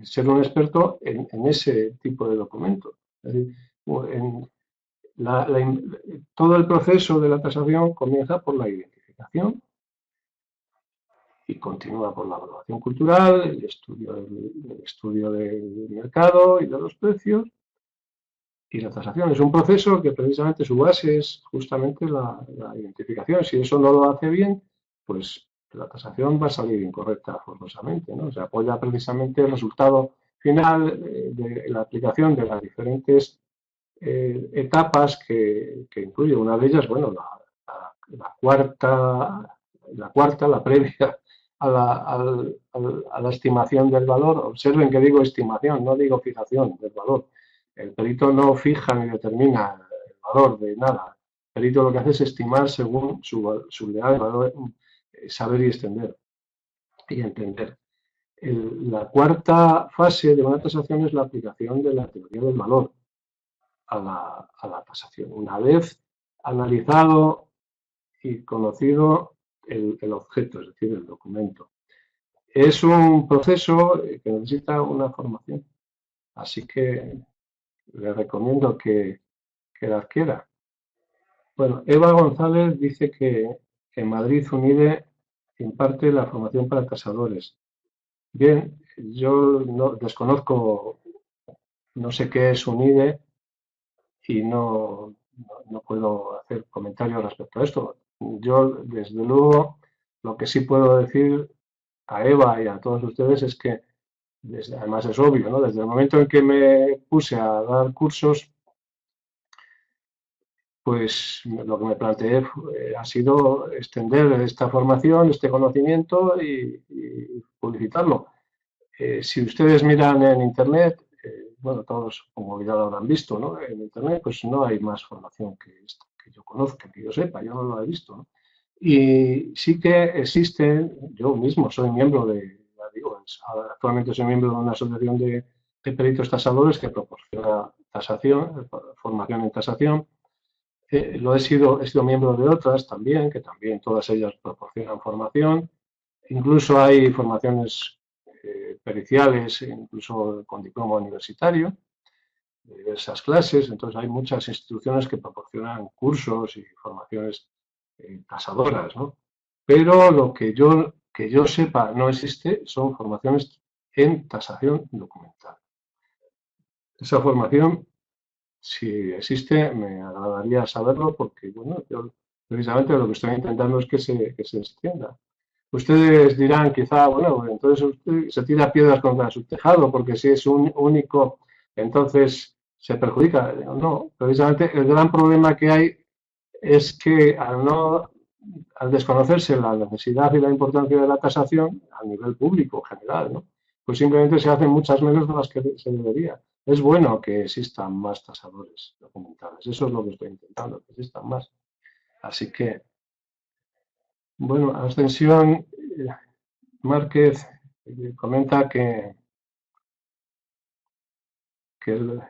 ser un experto en ese tipo de documento. Es decir, en todo el proceso de la tasación comienza por la identificación y continúa por la evaluación cultural, el estudio del mercado y de los precios y la tasación. Es un proceso que precisamente su base es justamente la identificación. Si eso no lo hace bien, pues la tasación va a salir incorrecta forzosamente, ¿no? Se apoya precisamente el resultado final de la aplicación de las diferentes etapas que incluye. Una de ellas, bueno, la previa a la estimación del valor. Observen que digo estimación, no digo fijación del valor. El perito no fija ni determina el valor de nada. El perito lo que hace es estimar según su real valor, saber y extender y entender. La cuarta fase de una tasación es la aplicación de la teoría del valor a la tasación. Una vez analizado y conocido el objeto, es decir, el documento. Es un proceso que necesita una formación, así que le recomiendo que la adquiera. Bueno, Eva González dice que en Madrid UNIDE imparte la formación para tasadores. Bien, yo no, desconozco, no sé qué es UNIDE y no, no puedo hacer comentarios respecto a esto. Yo, desde luego, lo que sí puedo decir a Eva y a todos ustedes es que, además es obvio, ¿no? Desde el momento en que me puse a dar cursos, pues lo que me planteé ha sido extender esta formación, este conocimiento y publicitarlo. Si ustedes miran en Internet, bueno, todos como ya lo habrán visto, ¿no? En Internet pues no hay más formación que esta, que yo conozca, que yo sepa, yo no lo he visto, ¿no? Y sí que existen, yo mismo soy miembro ya digo, actualmente soy miembro de una asociación de peritos tasadores que proporciona tasación, formación en tasación. He sido miembro de otras también, que también todas ellas proporcionan formación. Incluso hay formaciones periciales, incluso con diploma universitario, de diversas clases. Entonces hay muchas instituciones que proporcionan cursos y formaciones tasadoras, ¿no? Pero lo que yo sepa no existe son formaciones en tasación documental. Esa formación, si existe, me agradaría saberlo porque, bueno, yo precisamente lo que estoy intentando es que se extienda. Ustedes dirán quizá, bueno, pues entonces usted se tira piedras contra su tejado porque si es un único, entonces se perjudica. No, precisamente el gran problema que hay es que al desconocerse la necesidad y la importancia de la tasación a nivel público general, ¿no? Pues simplemente se hacen muchas menos de las que se debería. Es bueno que existan más tasadores documentales. Eso es lo que estoy intentando, que existan más. Así que, bueno, Ascensión Márquez comenta que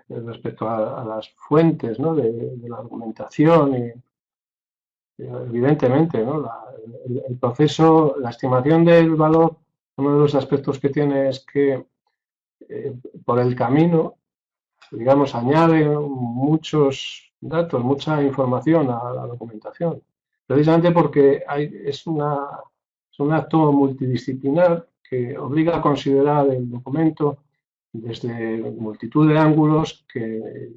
respecto a las fuentes, ¿no? de la argumentación, evidentemente, ¿no? El proceso, la estimación del valor, uno de los aspectos que tiene es que por el camino, digamos, añade muchos datos, mucha información a la documentación, precisamente porque es un acto multidisciplinar que obliga a considerar el documento desde multitud de ángulos que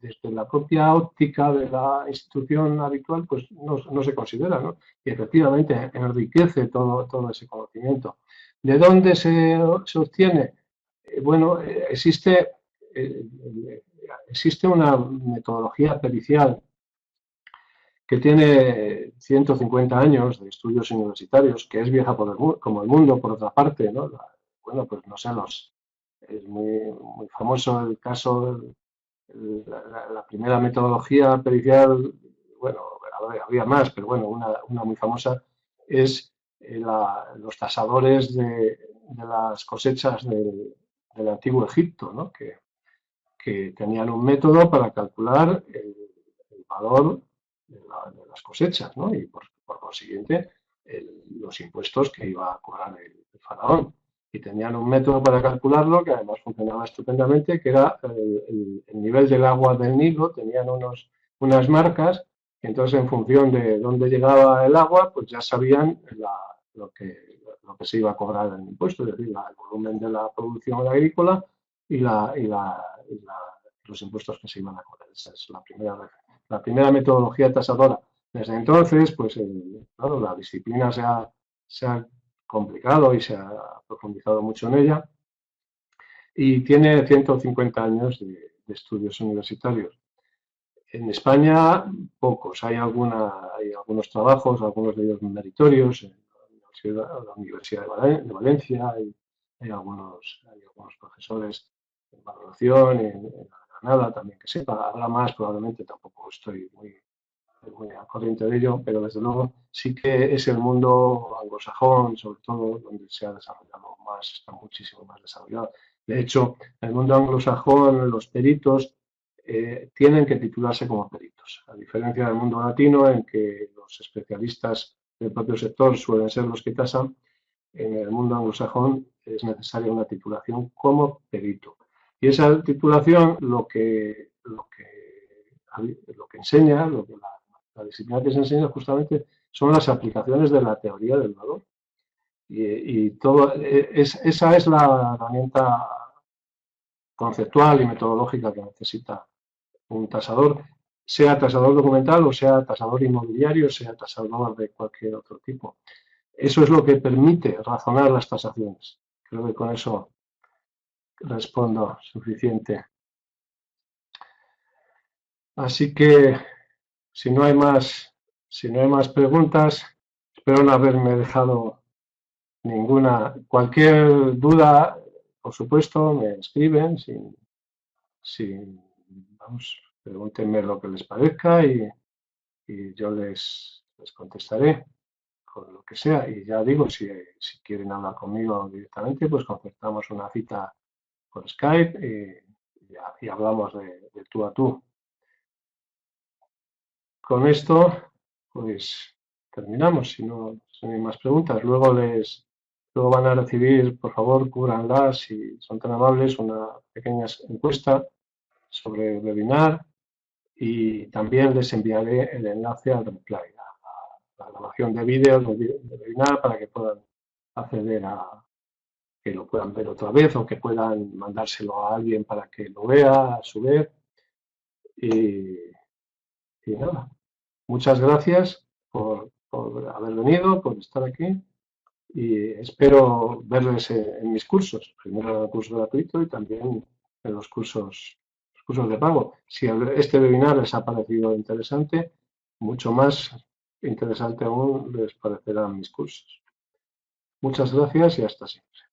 desde la propia óptica de la institución habitual pues no se considera, ¿no? Y efectivamente enriquece todo ese conocimiento. ¿De dónde se obtiene? Bueno, eh, existe una metodología pericial que tiene 150 años de estudios universitarios, que es vieja como el mundo, por otra parte, ¿no? Bueno, pues no sé, es muy famoso el caso, la primera metodología pericial, bueno, había más, pero bueno, una muy famosa es los tasadores de las cosechas del antiguo Egipto, ¿no? Que tenían un método para calcular el valor de las cosechas, ¿no? Y por consiguiente los impuestos que iba a cobrar el faraón. Y tenían un método para calcularlo que además funcionaba estupendamente, que era el nivel del agua del Nilo, tenían unas marcas, y entonces en función de dónde llegaba el agua, pues ya sabían lo que se iba a cobrar en impuesto, es decir, el volumen de la producción agrícola y los impuestos que se iban a cobrar. Esa es la primera metodología tasadora. Desde entonces, pues claro, la disciplina se ha complicado y se ha profundizado mucho en ella y tiene 150 años de estudios universitarios. En España, pocos. Hay algunos trabajos, algunos de ellos meritorios, en la Universidad de Valencia, hay algunos profesores en valoración, en Granada también que sepa. Habrá más, probablemente tampoco estoy muy al corriente de ello, pero desde luego sí que es el mundo anglosajón, sobre todo, donde se ha desarrollado más, está muchísimo más desarrollado. De hecho, en el mundo anglosajón, los peritos tienen que titularse como peritos, a diferencia del mundo latino, en que los especialistas del propio sector suelen ser los que tasan. En el mundo anglosajón es necesaria una titulación como perito. Y esa titulación lo que enseña, la disciplina que se enseña justamente son las aplicaciones de la teoría del valor. Esa es la herramienta conceptual y metodológica que necesita un tasador. sea tasador documental o sea tasador inmobiliario, sea tasador de cualquier otro tipo. Eso es lo que permite razonar las tasaciones. Creo que con eso respondo suficiente. Así que si no hay más, si no hay más preguntas, espero no haberme dejado ninguna. Cualquier duda, por supuesto, me escriben, vamos, pregúntenme lo que les parezca y yo les contestaré con lo que sea. Y ya digo, si quieren hablar conmigo directamente, pues concertamos una cita por Skype y hablamos de tú a tú. Con esto, pues terminamos, si no hay más preguntas. Luego van a recibir, por favor, cúbranlas, si son tan amables, una pequeña encuesta sobre el webinar y también les enviaré el enlace al replay, a la grabación de vídeo del webinar para que puedan acceder que lo puedan ver otra vez o que puedan mandárselo a alguien para que lo vea a su vez. Y, y nada, muchas gracias por haber venido, por estar aquí y espero verles en mis cursos, primero en el curso gratuito y también en los cursos de pago. Si este webinar les ha parecido interesante, mucho más interesante aún les parecerán mis cursos. Muchas gracias y hasta siempre.